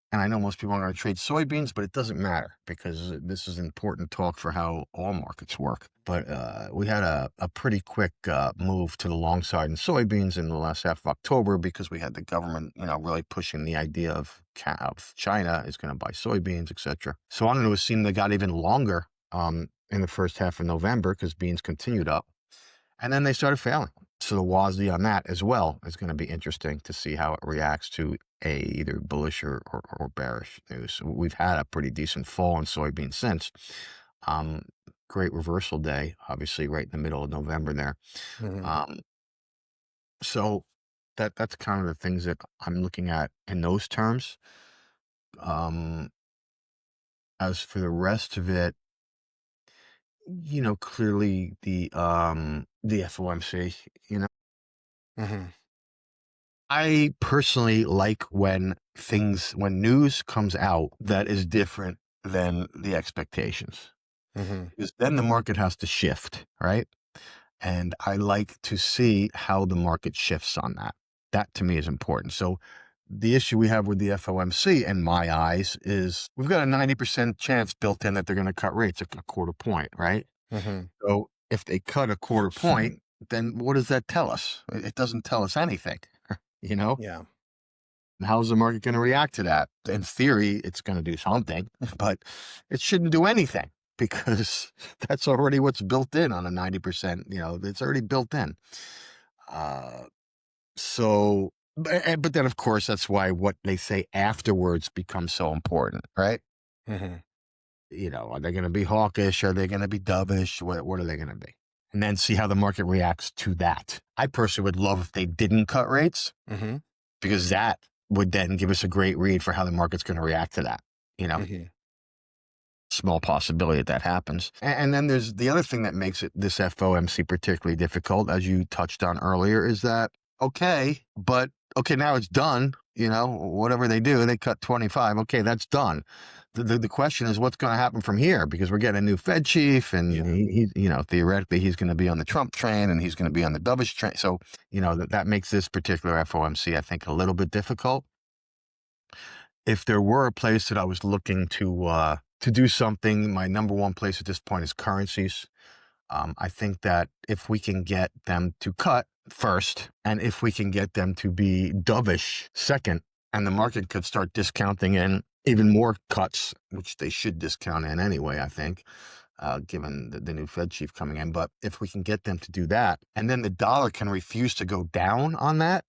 And I know most people are going to trade soybeans, but it doesn't matter because this is important talk for how all markets work. But we had a pretty quick move to the long side in soybeans in the last half of October because we had the government, really pushing the idea of China is going to buy soybeans, etc. So on to assume they got even longer in the first half of November because beans continued up. And then they started failing. So the WASD on that as well is going to be interesting to see how it reacts to either bullish or bearish news. We've had a pretty decent fall in soybeans since. Great reversal day, obviously right in the middle of November there. So that's kind of the things that I'm looking at in those terms. As for the rest of it, clearly the FOMC, I personally like when news comes out that is different than the expectations, because then the market has to shift, right? And I like to see how the market shifts on that. That to me is important. So the issue we have with the FOMC, in my eyes, is we've got a 90% chance built in that they're going to cut rates a quarter point, right? So if they cut a quarter point, then what does that tell us? It doesn't tell us anything,
Yeah.
How's the market going to react to that? In theory, it's going to do something, but it shouldn't do anything because that's already what's built in on a 90%, it's already built in. But then of course, that's why what they say afterwards becomes so important, right? Are they going to be hawkish? Are they going to be dovish? What are they going to be? And then see how the market reacts to that. I personally would love if they didn't cut rates, because that would then give us a great read for how the market's going to react to that. Small possibility that happens. And then there's the other thing that makes this FOMC particularly difficult, as you touched on earlier, is that, now it's done. Whatever they do, they cut 25. Okay, that's done. The question is what's going to happen from here, because we're getting a new Fed chief, and he's theoretically he's going to be on the Trump train and he's going to be on the dovish train. So, that makes this particular FOMC, I think, a little bit difficult. If there were a place that I was looking to do something, my number one place at this point is currencies. I think that if we can get them to cut first, and if we can get them to be dovish second, and the market could start discounting in even more cuts, which they should discount in anyway, I think, given the new Fed chief coming in. But if we can get them to do that, and then the dollar can refuse to go down on that,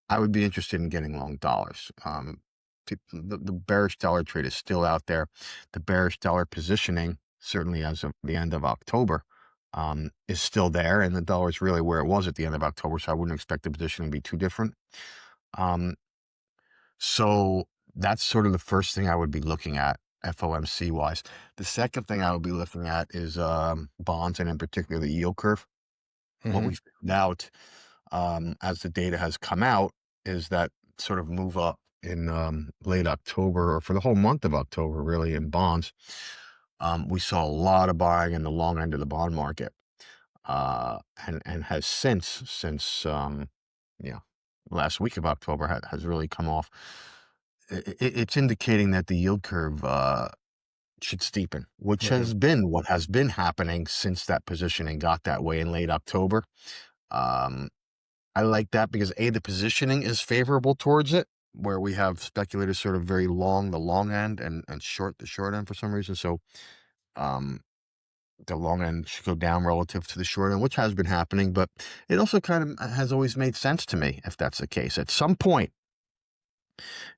I would be interested in getting long dollars. The bearish dollar trade is still out there. The bearish dollar positioning, certainly as of the end of October, is still there, and the dollar is really where it was at the end of October, so I wouldn't expect the positioning to be too different. So that's sort of the first thing I would be looking at FOMC wise. The second thing I would be looking at is bonds, and in particular the yield curve. What we found out as the data has come out is that sort of move up in late October, or for the whole month of October, really, in bonds. We saw a lot of buying in the long end of the bond market, and has since last week of October has really come off. It's indicating that the yield curve should steepen, which has been what has been happening since that positioning got that way in late October. I like that because the positioning is favorable towards it, where we have speculators sort of very long the long end and short the short end for some reason. So the long end should go down relative to the short end, which has been happening, but it also kind of has always made sense to me if that's the case. At some point,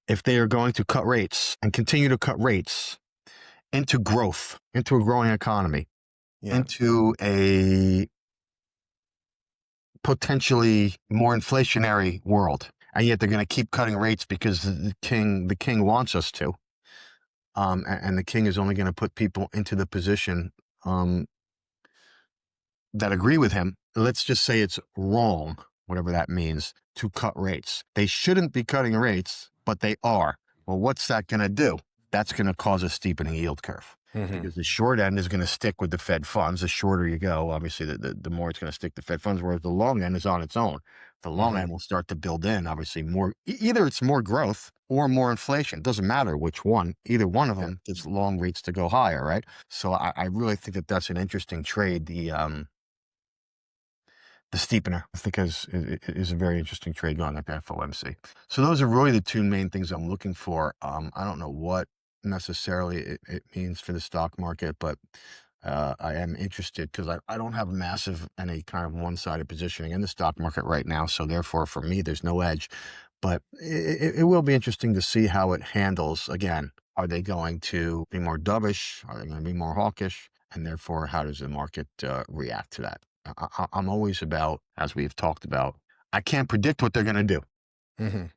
if they are going to cut rates and continue to cut rates into growth, into a growing economy, into a potentially more inflationary world, and yet they're going to keep cutting rates because the king wants us to. And the king is only going to put people into the position that agree with him. Let's just say it's wrong, whatever that means, to cut rates. They shouldn't be cutting rates, but they are. Well, what's that going to do? That's going to cause a steepening yield curve. Because the short end is going to stick with the Fed funds. The shorter you go, obviously, the more it's going to stick to Fed funds, whereas the long end is on its own. The long end will start to build in, obviously, more. Either it's more growth or more inflation. It doesn't matter which one. Either one of them gets long rates to go higher, right? So I really think that that's an interesting trade. The steepener, I think, is a very interesting trade going at the FOMC. So those are really the two main things I'm looking for. I don't know what necessarily it means for the stock market, but I am interested because I don't have a massive any kind of one-sided positioning in the stock market right now. So therefore, for me, there's no edge. But it will be interesting to see how it handles. Again, are they going to be more dovish? Are they going to be more hawkish? And therefore, how does the market react to that? I'm always about, as we've talked about, I can't predict what they're going to do,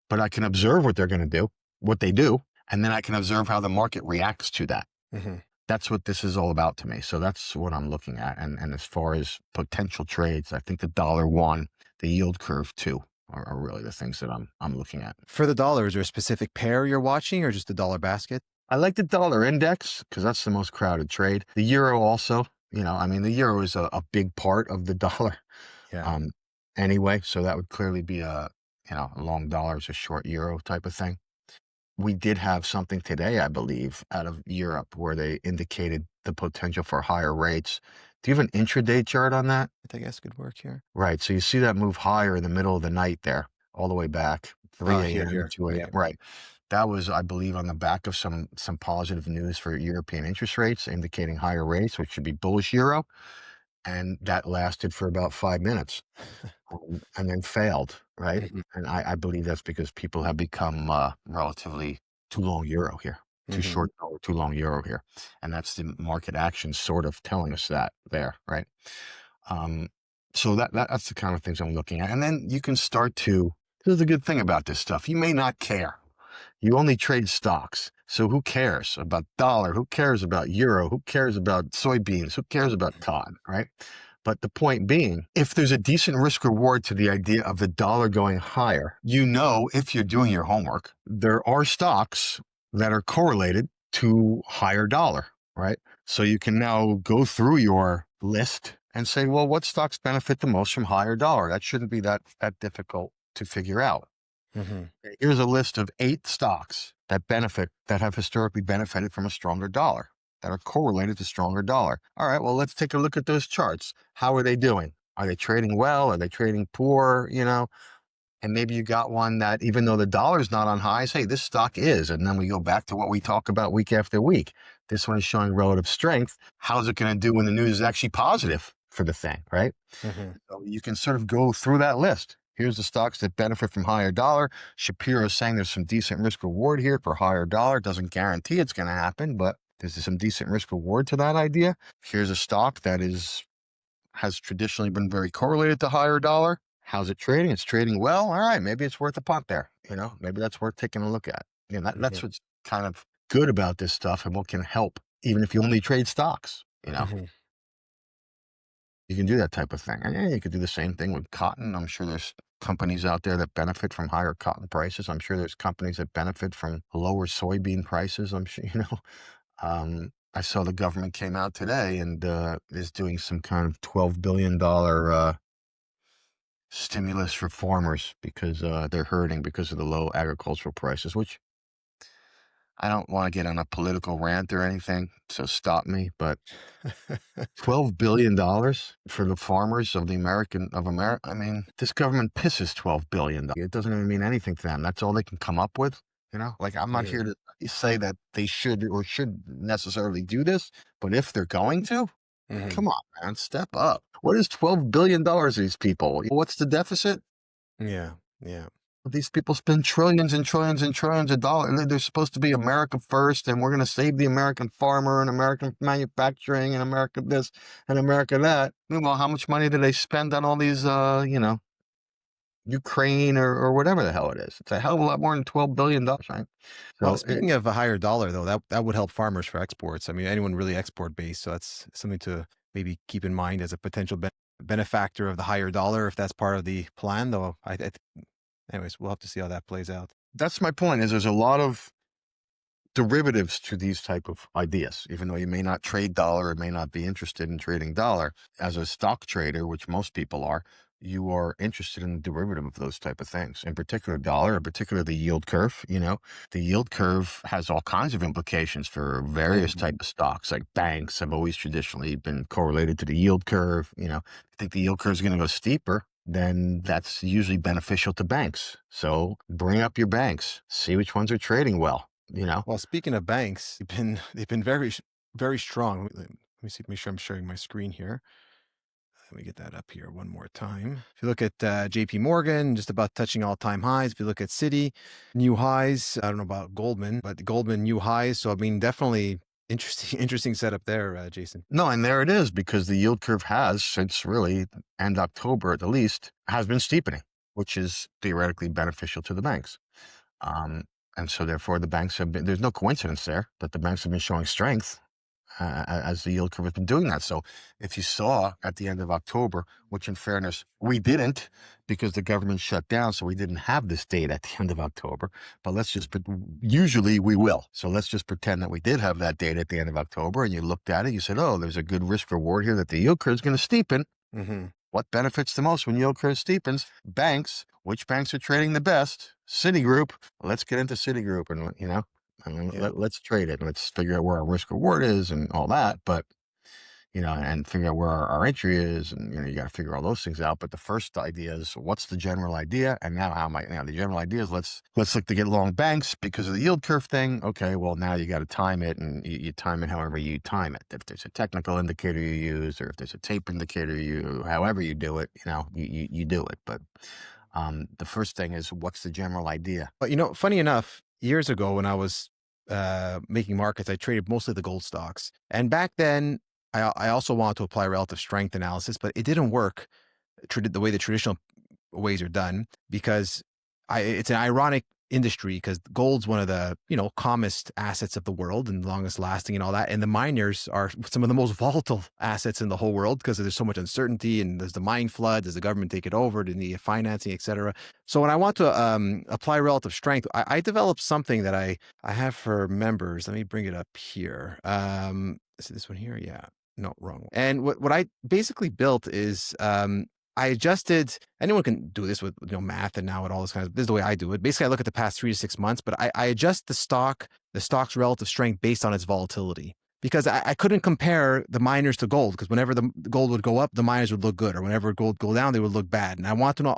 but I can observe what they're going to do, what they do, and then I can observe how the market reacts to that. That's what this is all about to me. So that's what I'm looking at. And as far as potential trades, I think the $1, the yield curve too, are really the things that I'm looking at.
For the dollar, is there a specific pair you're watching or just the dollar basket?
I like the dollar index because that's the most crowded trade. The euro also. The euro is a big part of the dollar.
Yeah.
Anyway, so that would clearly be a long dollars, a short euro type of thing. We did have something today, I believe, out of Europe where they indicated the potential for higher rates. Do you have an intraday chart on that?
I guess could work here.
Right. So you see that move higher in the middle of the night there, all the way back, 3 a.m.
Here.
2 a.m. Right. That was, I believe, on the back of some positive news for European interest rates, indicating higher rates, which should be bullish euro. And that lasted for about 5 minutes and then failed, right? And I believe that's because people have become relatively too long euro here, too short dollar, too long euro here. And that's the market action sort of telling us that there, right? So that's the kind of things I'm looking at. And then you can start to, this is the good thing about this stuff. You may not care. You only trade stocks. So who cares about dollar? Who cares about euro? Who cares about soybeans? Who cares about cotton, right? But the point being, if there's a decent risk reward to the idea of the dollar going higher, if you're doing your homework, there are stocks that are correlated to higher dollar, right? So you can now go through your list and say, well, what stocks benefit the most from higher dollar? That shouldn't be that difficult to figure out. Here's a list of 8 stocks that have historically benefited from a stronger dollar, that are correlated to stronger dollar. All right, well, let's take a look at those charts. How are they doing? Are they trading well? Are they trading poor? And maybe you got one that, even though the dollar's not on highs, hey, this stock is. And then we go back to what we talk about week after week. This one is showing relative strength. How's it going to do when the news is actually positive for the thing, right? So you can sort of go through that list. Here's the stocks that benefit from higher dollar. Shapiro is saying there's some decent risk reward here for higher dollar. Doesn't guarantee it's going to happen, but there's some decent risk reward to that idea. Here's a stock that has traditionally been very correlated to higher dollar. How's it trading? It's trading well. All right, maybe it's worth a punt there. Maybe that's worth taking a look at. That's what's kind of good about this stuff and what can help, even if you only trade stocks. You can do that type of thing. And you could do the same thing with cotton. I'm sure there's companies out there that benefit from higher cotton prices. I'm sure there's companies that benefit from lower soybean prices. I'm sure, I saw the government came out today and is doing some kind of $12 billion stimulus for farmers because they're hurting because of the low agricultural prices, which I don't want to get on a political rant or anything, so stop me, but $12 billion for the farmers of America. I mean, this government pisses $12 billion. It doesn't even mean anything to them. That's all they can come up with. Like, I'm not here to say that they should or should necessarily do this, but if they're going to, come on, man, step up. What is $12 billion to these people? What's the deficit?
Yeah.
These people spend trillions and trillions and trillions of dollars, and they're supposed to be America first, and we're going to save the American farmer and American manufacturing and America this and America that. Meanwhile, how much money do they spend on all these, Ukraine or whatever the hell it is? It's a hell of a lot more than $12 billion, right?
Well,
So
speaking of a higher dollar, though, that would help farmers for exports. I mean, anyone really export based, so that's something to maybe keep in mind as a potential benefactor of the higher dollar, if that's part of the plan. Though, anyways, we'll have to see how that plays out.
that's my point. Is there's a lot of derivatives to these type of ideas, even though you may not trade dollar or may not be interested in trading dollar. As a stock trader, which most people are, you are interested in the derivative of those type of things, in particular dollar, in particular the yield curve. The yield curve has all kinds of implications for various type of stocks. Like banks have always traditionally been correlated to the yield curve. If you think the yield curve is going to go steeper, then that's usually beneficial to banks. So bring up your banks, see which ones are trading well.
Well, speaking of banks, they've been very, very strong. Let me see. Make sure I'm sharing my screen here. Let me get that up here one more time. If you look at JP Morgan, just about touching all-time highs. If you look at Citi, new highs. I don't know about Goldman, but Goldman new highs. So I mean, definitely interesting setup there, Jason.
No, and there it is, because the yield curve has, since really end October at the least, has been steepening, which is theoretically beneficial to the banks. And so therefore the banks have been, there's no coincidence there that the banks have been showing strength as the yield curve has been doing that. So if you saw at the end of October, which in fairness, we didn't, because the government shut down, so we didn't have this data at the end of October, but usually we will. So let's just pretend that we did have that data at the end of October, and you looked at it, you said, oh, there's a good risk reward here that the yield curve is going to steepen.
Mm-hmm.
What benefits the most when yield curve steepens? Banks. Which banks are trading the best? Citigroup. Let's get into Citigroup and let's trade it. Let's figure out where our risk reward is and all that. But and figure out where our entry is, and you got to figure all those things out. But the first idea is, what's the general idea? And now the general idea is let's look to get long banks because of the yield curve thing. Okay, well now you got to time it, and you time it however you time it. If there's a technical indicator you use, or if there's a tape indicator however you do it, you do it. But the first thing is, what's the general idea?
But funny enough, years ago when I was making markets, I traded mostly the gold stocks, and back then I also wanted to apply relative strength analysis, but it didn't work the way the traditional ways are done, because it's an ironic industry, because gold's one of the calmest assets of the world and longest lasting and all that, and the miners are some of the most volatile assets in the whole world because there's so much uncertainty, and there's the mine flood, does the government take it over, do they need financing, etc. So when I want to apply relative strength, I developed something that I have for members. Let me bring it up here. Is it this one here? Yeah. No, wrong one. And what I basically built is I adjusted. Anyone can do this with math and now with all this kind of. This is the way I do it. Basically, I look at the past 3 to 6 months, but I adjust the stock's relative strength based on its volatility, because I couldn't compare the miners to gold, because whenever the gold would go up, the miners would look good, or whenever gold go down, they would look bad. And I want to know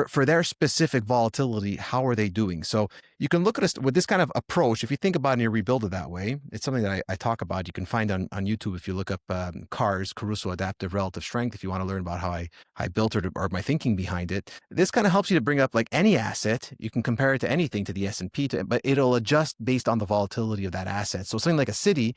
for their specific volatility, how are they doing? So you can look at us with this kind of approach. If you think about it and you rebuild it that way, it's something that I talk about. You can find on YouTube if you look up Caruso Adaptive Relative Strength, if you want to learn about how I built it or my thinking behind it. This kind of helps you to bring up like any asset. You can compare it to anything, to the S&P, but it'll adjust based on the volatility of that asset. So something like a Citi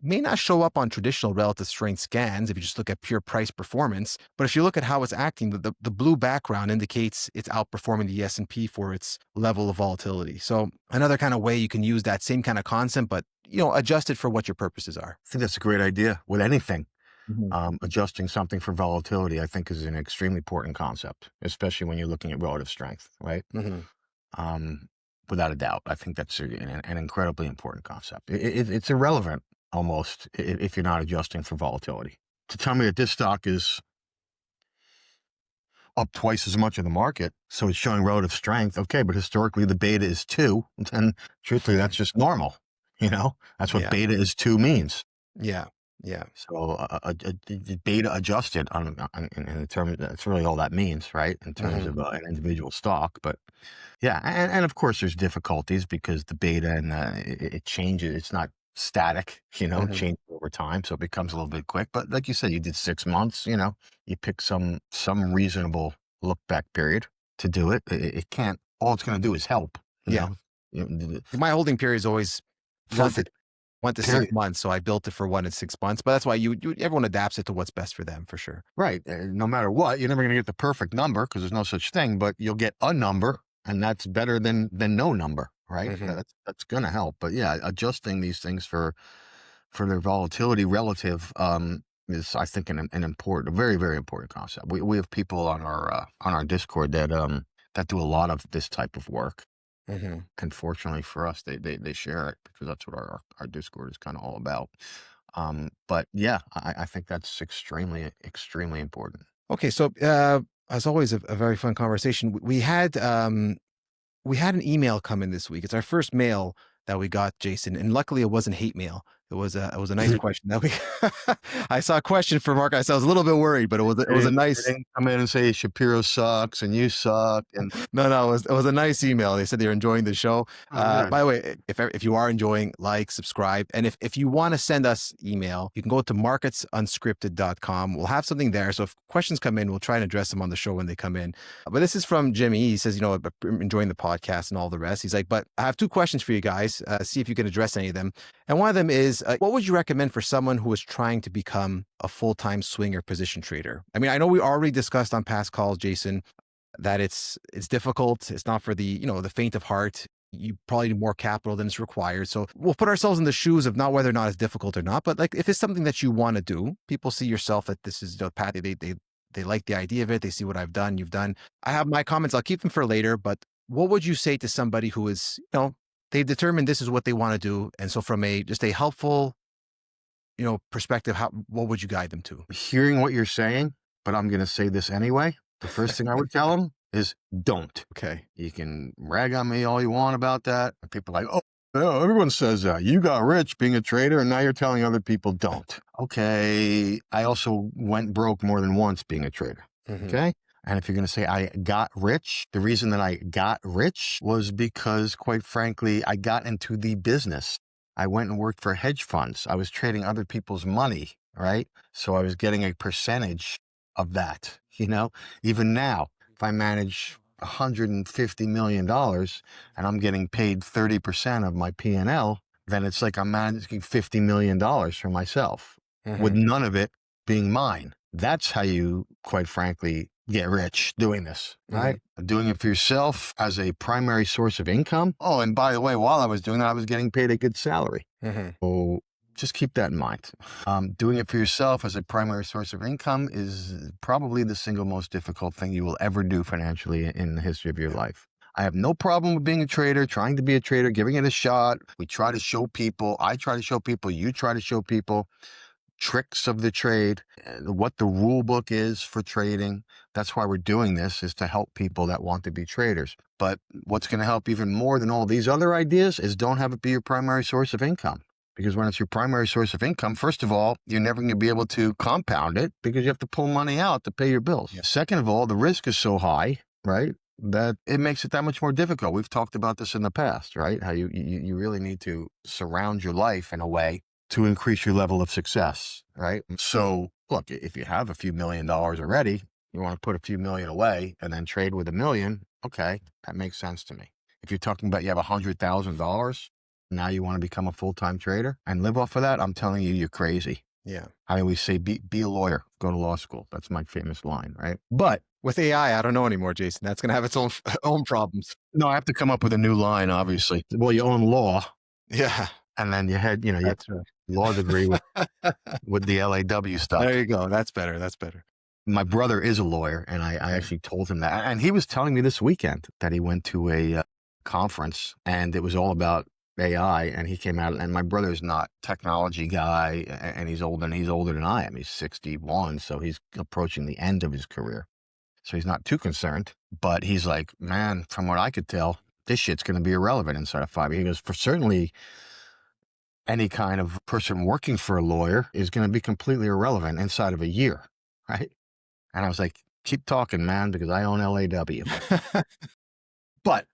may not show up on traditional relative strength scans if you just look at pure price performance. But if you look at how it's acting, the blue background indicates it's outperforming the S&P for its level of volatility. So another kind of way you can use that same kind of concept, but adjust it for what your purposes are.
I think that's a great idea with anything.
Mm-hmm.
Adjusting something for volatility, I think, is an extremely important concept, especially when you're looking at relative strength, right?
Mm-hmm.
Without a doubt, I think that's an incredibly important concept. It's irrelevant almost if you're not adjusting for volatility. To tell me that this stock is up twice as much in the market, so it's showing relative strength, okay, but historically the beta is 2, and truthfully that's just normal. That's what beta is 2 means.
Yeah.
So a beta adjusted in terms, that's really all that means, right? In terms of an individual stock. But yeah, and of course there's difficulties because the beta and it changes. It's not static, change over time. So it becomes a little bit quick. But like you said, you did 6 months, you pick some reasonable look back period to do it. It can't all it's going to do is help.
Yeah. My holding period is always
Perfect.
1 to 6 months. So I built it for 1 to 6 months, but that's why everyone adapts it to what's best for them, for sure.
Right. No matter what, you're never going to get the perfect number because there's no such thing, but you'll get a number, and that's better than no number, right?
Mm-hmm.
That's going to help. But yeah, adjusting these things for their volatility relative is, I think, an important, a very, very important concept. We have people on our Discord that do a lot of this type of work.
Mm-hmm.
And fortunately for us, they share it because that's what our Discord is kind of all about. But yeah, I think that's extremely, extremely important.
Okay. So, as always, a very fun conversation. We had an email come in this week. It's our first mail that we got, Jason, and luckily it wasn't hate mail. It was a nice question that we. I saw a question for Mark. I was a little bit worried, but it was a nice.
They didn't come in and say Shapiro sucks and you suck. And
No, it was a nice email. They said they're enjoying the show. By the way, if you are enjoying, like, subscribe, and if you want to send us email, you can go to marketsunscripted.com. We'll have something there. So if questions come in, we'll try and address them on the show when they come in. But this is from Jimmy. He says, I'm enjoying the podcast and all the rest. He's like, but I have 2 questions for you guys. See if you can address any of them. And one of them is, what would you recommend for someone who is trying to become a full-time swing or position trader? I mean, I know we already discussed on past calls, Jason, that it's difficult. It's not for the faint of heart. You probably need more capital than is required. So we'll put ourselves in the shoes of not whether or not it's difficult or not, but like if it's something that you want to do, people see yourself that this is path. They like the idea of it. They see what I've done, you've done. I have my comments. I'll keep them for later. But what would you say to somebody who is, they've determined this is what they want to do, and so from a helpful, perspective, what would you guide them to?
Hearing what you're saying, but I'm going to say this anyway. The first thing I would tell them is don't.
Okay.
You can rag on me all you want about that. People are like, oh, everyone says you got rich being a trader, and now you're telling other people don't. Okay. I also went broke more than once being a trader. Mm-hmm. Okay. And if you're going to say I got rich, the reason that I got rich was because, quite frankly, I got into the business. I went and worked for hedge funds. I was trading other people's money, right? So I was getting a percentage of that, Even now, if I manage $150 million and I'm getting paid 30% of my P&L, then it's like I'm managing $50 million for myself, with none of it being mine. That's how you, quite frankly, get rich doing this, right? Doing it for yourself as a primary source of income. Oh, and by the way, while I was doing that, I was getting paid a good salary. So just keep that in mind. Doing it for yourself as a primary source of income is probably the single most difficult thing you will ever do financially in the history of your life. I have no problem with being a trader, trying to be a trader, giving it a shot. We try to show people, I try to show people, you try to show people tricks of the trade, what the rule book is for trading. That's why we're doing this, is to help people that want to be traders. But what's going to help even more than all these other ideas is don't have it be your primary source of income. Because when it's your primary source of income, first of all, you're never going to be able to compound it because you have to pull money out to pay your bills. Yeah. Second of all, the risk is so high, right, that it makes it that much more difficult. We've talked about this in the past, right? How you really need to surround your life in a way to increase your level of success, right? So look, if you have a few $1 million already, you want to put a few million away and then trade with $1 million. Okay. That makes sense to me. If you're talking about you have $100,000, now you want to become a full-time trader and live off of that, I'm telling you, you're crazy.
Yeah.
I always say, be a lawyer, go to law school. That's my famous line, right? But
with AI, I don't know anymore, Jason. That's going to have its own problems.
No, I have to come up with a new line, obviously. Well, you own law.
Yeah.
And then you had, your law degree with the LAW stuff.
There you go. That's better. That's better.
My brother is a lawyer, and I actually told him that. And he was telling me this weekend that he went to a conference, and it was all about AI, and he came out, and my brother's not a technology guy, and he's older than I am. He's 61, so he's approaching the end of his career. So he's not too concerned, but he's like, man, from what I could tell, this shit's going to be irrelevant inside of 5 years. He goes, for certainly any kind of person working for a lawyer is going to be completely irrelevant inside of a year, right? And I was like, keep talking, man, because I own LAW. But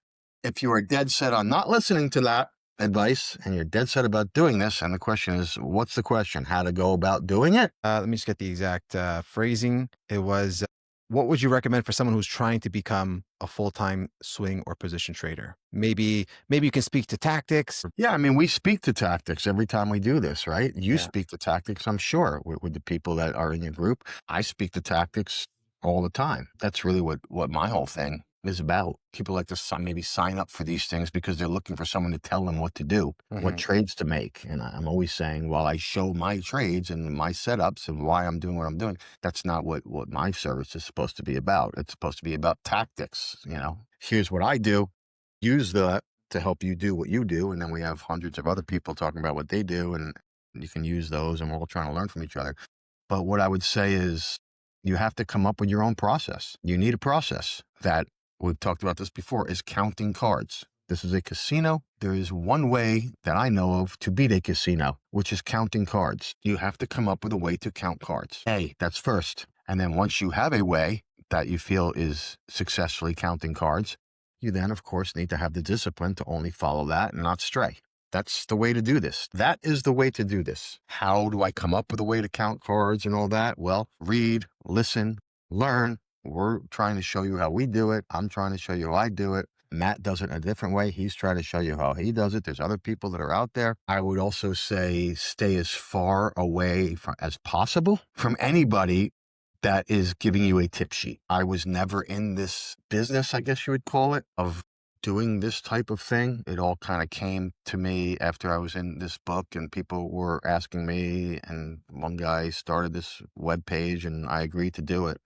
if you are dead set on not listening to that advice and you're dead set about doing this, and the question is, what's the question? How to go about doing it?
Let me just get the exact phrasing. It was, what would you recommend for someone who's trying to become a full-time swing or position trader? Maybe you can speak to tactics.
Yeah, I mean, we speak to tactics every time we do this, right? You
Yeah.
speak to tactics, I'm sure, with the people that are in your group. I speak to tactics all the time. That's really what my whole thing is about. People like to maybe sign up for these things because they're looking for someone to tell them what to do, what trades to make. And I'm always saying, while I show my trades and my setups and why I'm doing what I'm doing, that's not what my service is supposed to be about. It's supposed to be about tactics. Here's what I do. Use that to help you do what you do. And then we have hundreds of other people talking about what they do, and you can use those, and we're all trying to learn from each other. But what I would say is you have to come up with your own process. You need a process that, we've talked about this before, is counting cards. This is a casino. There is one way that I know of to beat a casino, which is counting cards. You have to come up with a way to count cards. That's first. And then once you have a way that you feel is successfully counting cards, you then, of course, need to have the discipline to only follow that and not stray. That's the way to do this. That is the way to do this. How do I come up with a way to count cards and all that? Well, read, listen, learn. We're trying to show you how we do it. I'm trying to show you how I do it. Matt does it a different way. He's trying to show you how he does it. There's other people that are out there. I would also say stay as far away as possible from anybody that is giving you a tip sheet. I was never in this business, I guess you would call it, of doing this type of thing. It all kind of came to me after I was in this book and people were asking me, and one guy started this web page and I agreed to do it.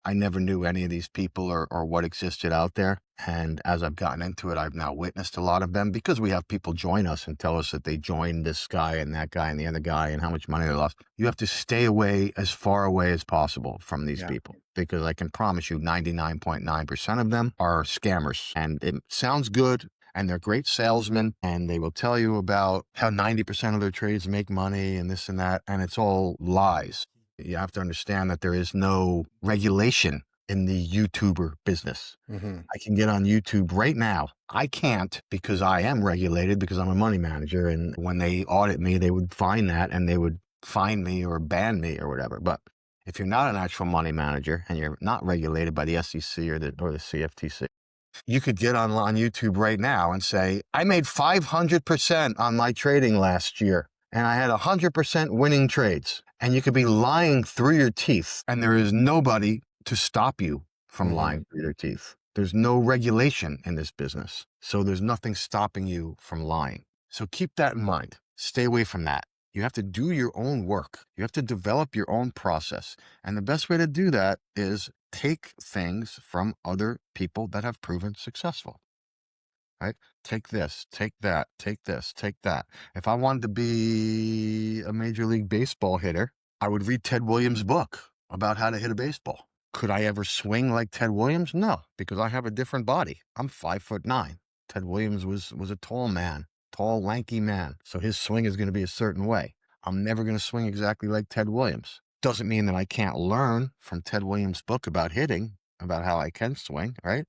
I never knew any of these people or what existed out there. And as I've gotten into it, I've now witnessed a lot of them because we have people join us and tell us that they joined this guy and that guy and the other guy and how much money they lost. You have to stay away, as far away as possible from these people, because I can promise you 99.9% of them are scammers. And it sounds good, and they're great salesmen, and they will tell you about how 90% of their trades make money and this and that, and it's all lies. You have to understand that there is no regulation in the YouTuber business. I can get on YouTube right now. I can't, because I am regulated, because I'm a money manager. And when they audit me, they would find that and they would fine me or ban me or whatever. But if you're not an actual money manager and you're not regulated by the SEC or the CFTC, you could get on YouTube right now and say, I made 500% on my trading last year, and I had 100% winning trades. And you could be lying through your teeth, and there is nobody to stop you from lying through your teeth. There's no regulation in this business, so there's nothing stopping you from lying. So keep that in mind. Stay away from that. You have to do your own work. You have to develop your own process. And the best way to do that is take things from other people that have proven successful. Right? Take this, take that, take this, take that. If I wanted to be a Major League Baseball hitter, I would read Ted Williams' book about how to hit a baseball. Could I ever swing like Ted Williams? No, because I have a different body. I'm 5'9". Ted Williams was a tall man, tall, lanky man. So his swing is going to be a certain way. I'm never going to swing exactly like Ted Williams. Doesn't mean that I can't learn from Ted Williams' book about hitting, about how I can swing, right?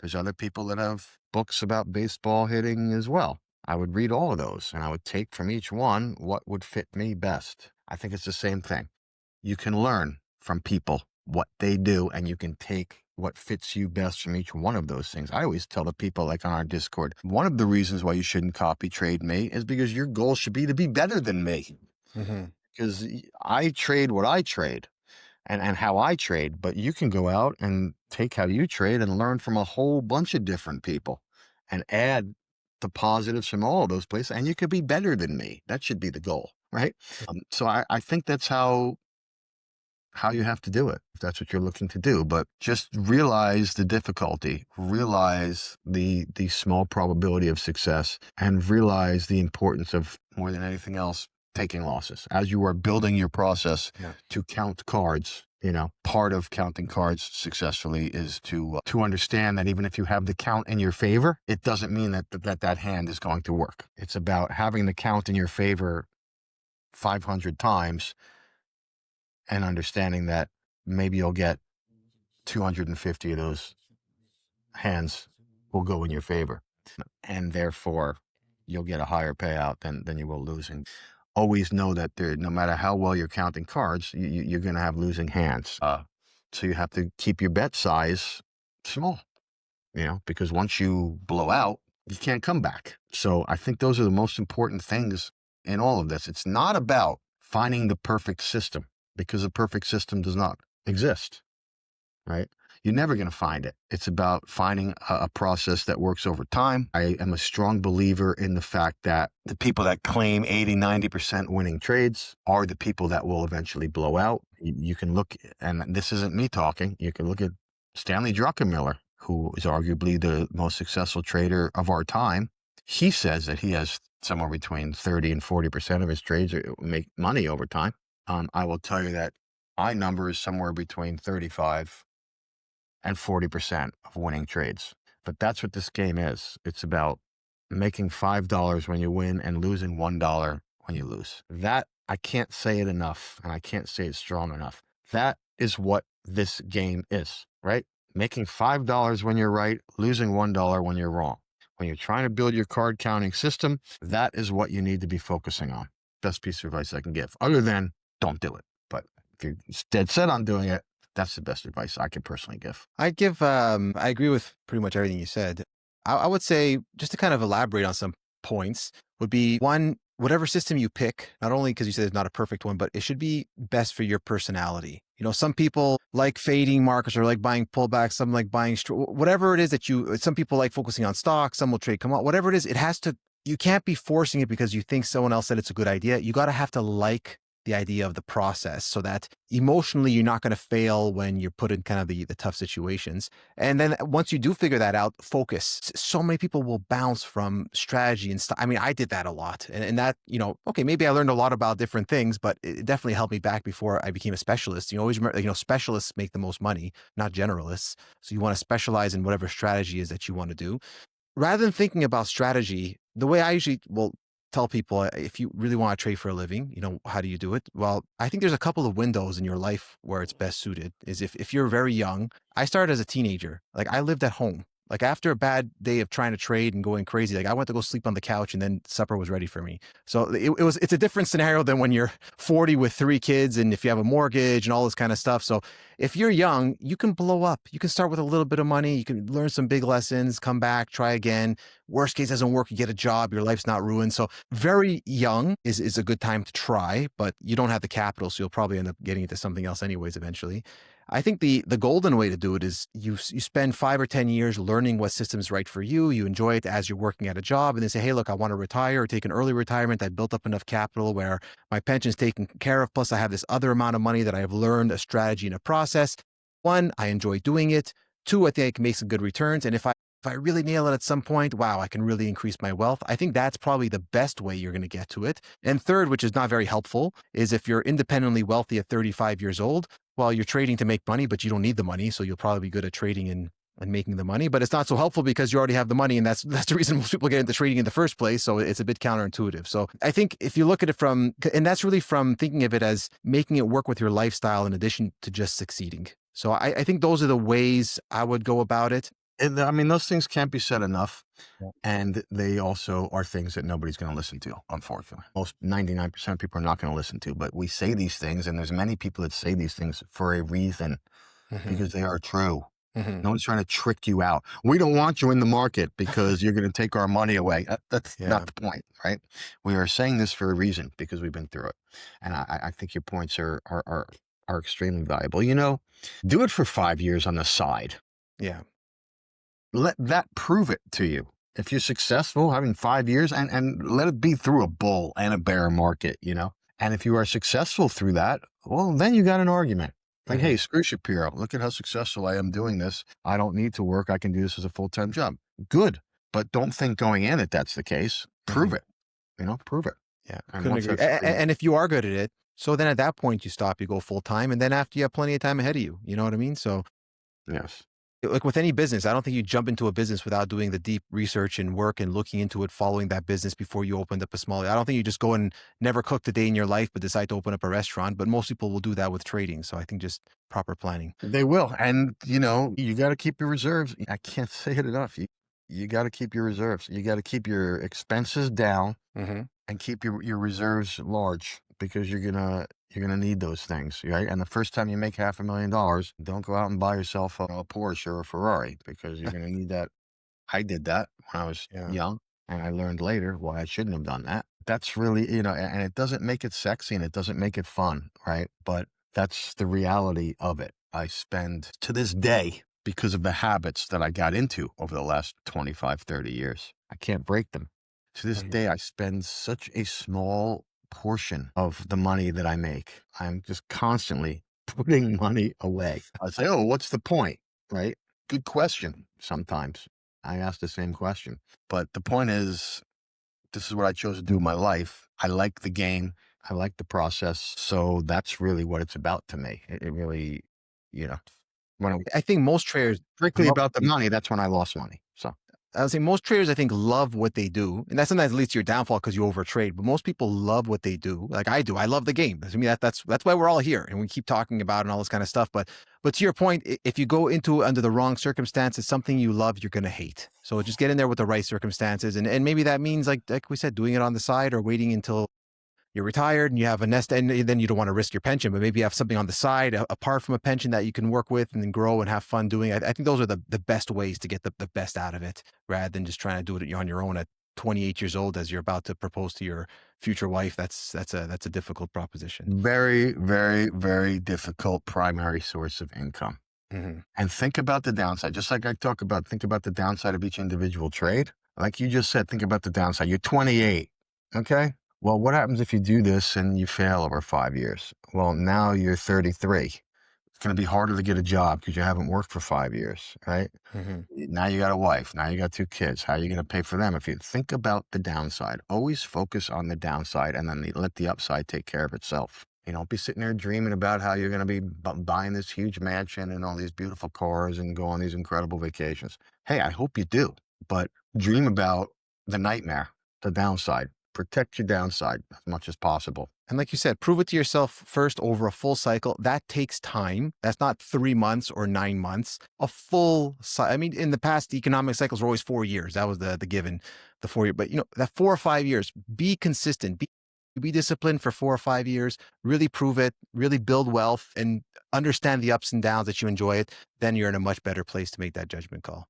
There's other people that have books about baseball hitting as well. I would read all of those, and I would take from each one what would fit me best. I think it's the same thing. You can learn from people what they do, and you can take what fits you best from each one of those things. I always tell the people, like on our Discord, one of the reasons why you shouldn't copy trade me is because your goal should be to be better than me. Because I trade what I trade. And how I trade, but you can go out and take how you trade and learn from a whole bunch of different people and add the positives from all of those places, and you could be better than me. That should be the goal, right? So I think that's how you have to do it, if that's what you're looking to do. But just realize the difficulty, realize the small probability of success, and realize the importance of, more than anything else, taking losses as you are building your process to count cards. Part of counting cards successfully is to understand that even if you have the count in your favor, it doesn't mean that hand is going to work. It's about having the count in your favor 500 times and understanding that maybe you'll get 250 of those hands will go in your favor, and therefore you'll get a higher payout than you will losing. Always know that no matter how well you're counting cards, you're going to have losing hands. So you have to keep your bet size small, because once you blow out, you can't come back. So I think those are the most important things in all of this. It's not about finding the perfect system, because the perfect system does not exist, right? You're never going to find it. It's about finding a process that works over time. I am a strong believer in the fact that the people that claim 80, 90% winning trades are the people that will eventually blow out. You can look, and this isn't me talking, you can look at Stanley Druckenmiller, who is arguably the most successful trader of our time. He says that he has somewhere between 30 and 40% of his trades make money over time. I will tell you that my number is somewhere between 35 and 40% of winning trades. But that's what this game is. It's about making $5 when you win and losing $1 when you lose. That, I can't say it enough, and I can't say it strong enough. That is what this game is, right? Making $5 when you're right, losing $1 when you're wrong. When you're trying to build your card counting system, that is what you need to be focusing on. Best piece of advice I can give, other than don't do it. But if you're dead set on doing it, that's the best advice I can personally give.
I agree with pretty much everything you said. I would say, just to kind of elaborate on some points, would be one, whatever system you pick, not only because you said it's not a perfect one, but it should be best for your personality. Some people like fading markets or like buying pullbacks, some like buying, whatever it is some people like focusing on stocks, some will trade come out, whatever it is, you can't be forcing it because you think someone else said it's a good idea. You got to have to like the idea of the process, so that emotionally you're not going to fail when you're put in kind of the tough situations. And then once you do figure that out, focus. So many people will bounce from strategy and stuff. I mean, I did that a lot, and that, okay, maybe I learned a lot about different things, but it definitely helped me back before I became a specialist. You always remember, specialists make the most money, not generalists. So you want to specialize in whatever strategy is that you want to do. Rather than thinking about strategy, the way I usually will tell people, if you really want to trade for a living, how do you do it? Well, I think there's a couple of windows in your life where it's best suited. Is if you're very young. I started as a teenager. Like, I lived at home. Like, after a bad day of trying to trade and going crazy, like, I went to go sleep on the couch and then supper was ready for me. So it's a different scenario than when you're 40 with 3 kids and if you have a mortgage and all this kind of stuff. So if you're young, you can blow up. You can start with a little bit of money. You can learn some big lessons, come back, try again. Worst case doesn't work, you get a job, your life's not ruined. So very young is a good time to try, but you don't have the capital, so you'll probably end up getting into something else anyways eventually. I think the golden way to do it is you spend 5 or 10 years learning what system is right for you. You enjoy it as you're working at a job, and then say, hey, look, I want to retire or take an early retirement. I built up enough capital where my pension's taken care of. Plus, I have this other amount of money that I have learned a strategy and a process. 1, I enjoy doing it. 2, I think I can make some good returns. And if I really nail it at some point, wow, I can really increase my wealth. I think that's probably the best way you're going to get to it. And third, which is not very helpful, is if you're independently wealthy at 35 years old, well, you're trading to make money, but you don't need the money. So you'll probably be good at trading and making the money, but it's not so helpful because you already have the money. And that's the reason most people get into trading in the first place. So it's a bit counterintuitive. So I think if you look at it and that's really from thinking of it as making it work with your lifestyle in addition to just succeeding. So I think those are the ways I would go about it.
And I mean, those things can't be said enough.
Yeah.
And they also are things that nobody's going to listen to, unfortunately. Most 99% of people are not going to listen to, but we say these things, and there's many people that say these things for a reason, because they are true. No one's trying to trick you out. We don't want you in the market because you're going to take our money away. That's not the point, right? We are saying this for a reason because we've been through it. And I think your points are extremely valuable. Do it for 5 years on the side.
Yeah.
Let that prove it to you. If you're successful having 5 years, and let it be through a bull and a bear market, And if you are successful through that, well, then you got an argument. Like, hey, screw Shapiro. Look at how successful I am doing this. I don't need to work. I can do this as a full-time job. Good. But don't think going in that that's the case. Prove it. Prove it.
Yeah.
And
if you are good at it, so then at that point you stop, you go full-time. And then after, you have plenty of time ahead of you. You know what I mean? So
yes.
Like with any business, I don't think you jump into a business without doing the deep research and work and looking into it, following that business before you opened up a small. I don't think you just go and never cooked a day in your life, but decide to open up a restaurant. But most people will do that with trading. So I think just proper planning.
They will. And, you got to keep your reserves. I can't say it enough. You got to keep your reserves. You got to keep your expenses down and keep your reserves large, because you're going to You're going to need those things, right? And the first time you make $500,000, don't go out and buy yourself a Porsche or a Ferrari, because you're going to need that. I did that when I was
Yeah.
young, and I learned later why I shouldn't have done that. That's really, and it doesn't make it sexy and it doesn't make it fun, right? But that's the reality of it. I spend to this day, because of the habits that I got into over the last 25, 30 years, I can't break them. To this
Mhm.
day, I spend such a small portion of the money that I make. I'm just constantly putting money away. I say, oh, what's the point? Right? Good question. Sometimes I ask the same question. But the point is, this is what I chose to do in my life. I like the game. I like the process. So that's really what it's about to me. It really, you know, when I'm
I think most traders
strictly
love
about the money, that's when I lost money. So
I would say most traders, I think, love what they do, and that sometimes leads to your downfall because you overtrade. But most people love what they do, like I do. I love the game. I mean, that's why we're all here, and we keep talking about it and all this kind of stuff. But to your point, if you go into it under the wrong circumstances, something you love, you're gonna hate. So just get in there with the right circumstances, and maybe that means like we said, doing it on the side or waiting until you're retired and you have a nest, and then you don't want to risk your pension, but maybe you have something on the side apart from a pension that you can work with and then grow and have fun doing. I think those are the best ways to get the best out of it, rather than just trying to do it on your own at 28 years old as you're about to propose to your future wife. That's a difficult proposition.
very, very, very difficult primary source of income.
Mm-hmm.
And think about the downside. Just like I talk about, think about the downside of each individual trade. Like you just said, think about the downside. You're 28. Okay. Well, what happens if you do this and you fail over 5 years? Well, now you're 33. It's going to be harder to get a job because you haven't worked for 5 years, right?
Mm-hmm.
Now you got a wife. Now you got 2 kids. How are you going to pay for them? If you think about the downside, always focus on the downside and then let the upside take care of itself. Don't be sitting there dreaming about how you're going to be buying this huge mansion and all these beautiful cars and go on these incredible vacations. Hey, I hope you do, but dream about the nightmare, the downside. Protect your downside as much as possible.
And like you said, prove it to yourself first over a full cycle. That takes time. That's not 3 months or 9 months. A full, I mean, in the past, the economic cycles were always 4 years. That was the given, the 4 year. But that 4 or 5 years, be consistent. Be disciplined for 4 or 5 years. Really prove it. Really build wealth and understand the ups and downs that you enjoy it. Then you're in a much better place to make that judgment call.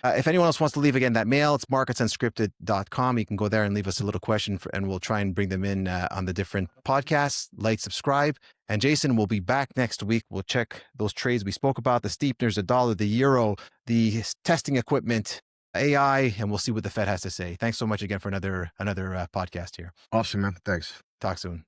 If anyone else wants to leave again that mail, it's marketsunscripted.com. You can go there and leave us a little question and we'll try and bring them in on the different podcasts. Like, subscribe. And Jason will be back next week. We'll check those trades we spoke about, the steepeners, the dollar, the euro, the testing equipment, AI, and we'll see what the Fed has to say. Thanks so much again for another podcast here.
Awesome, man. Thanks.
Talk soon.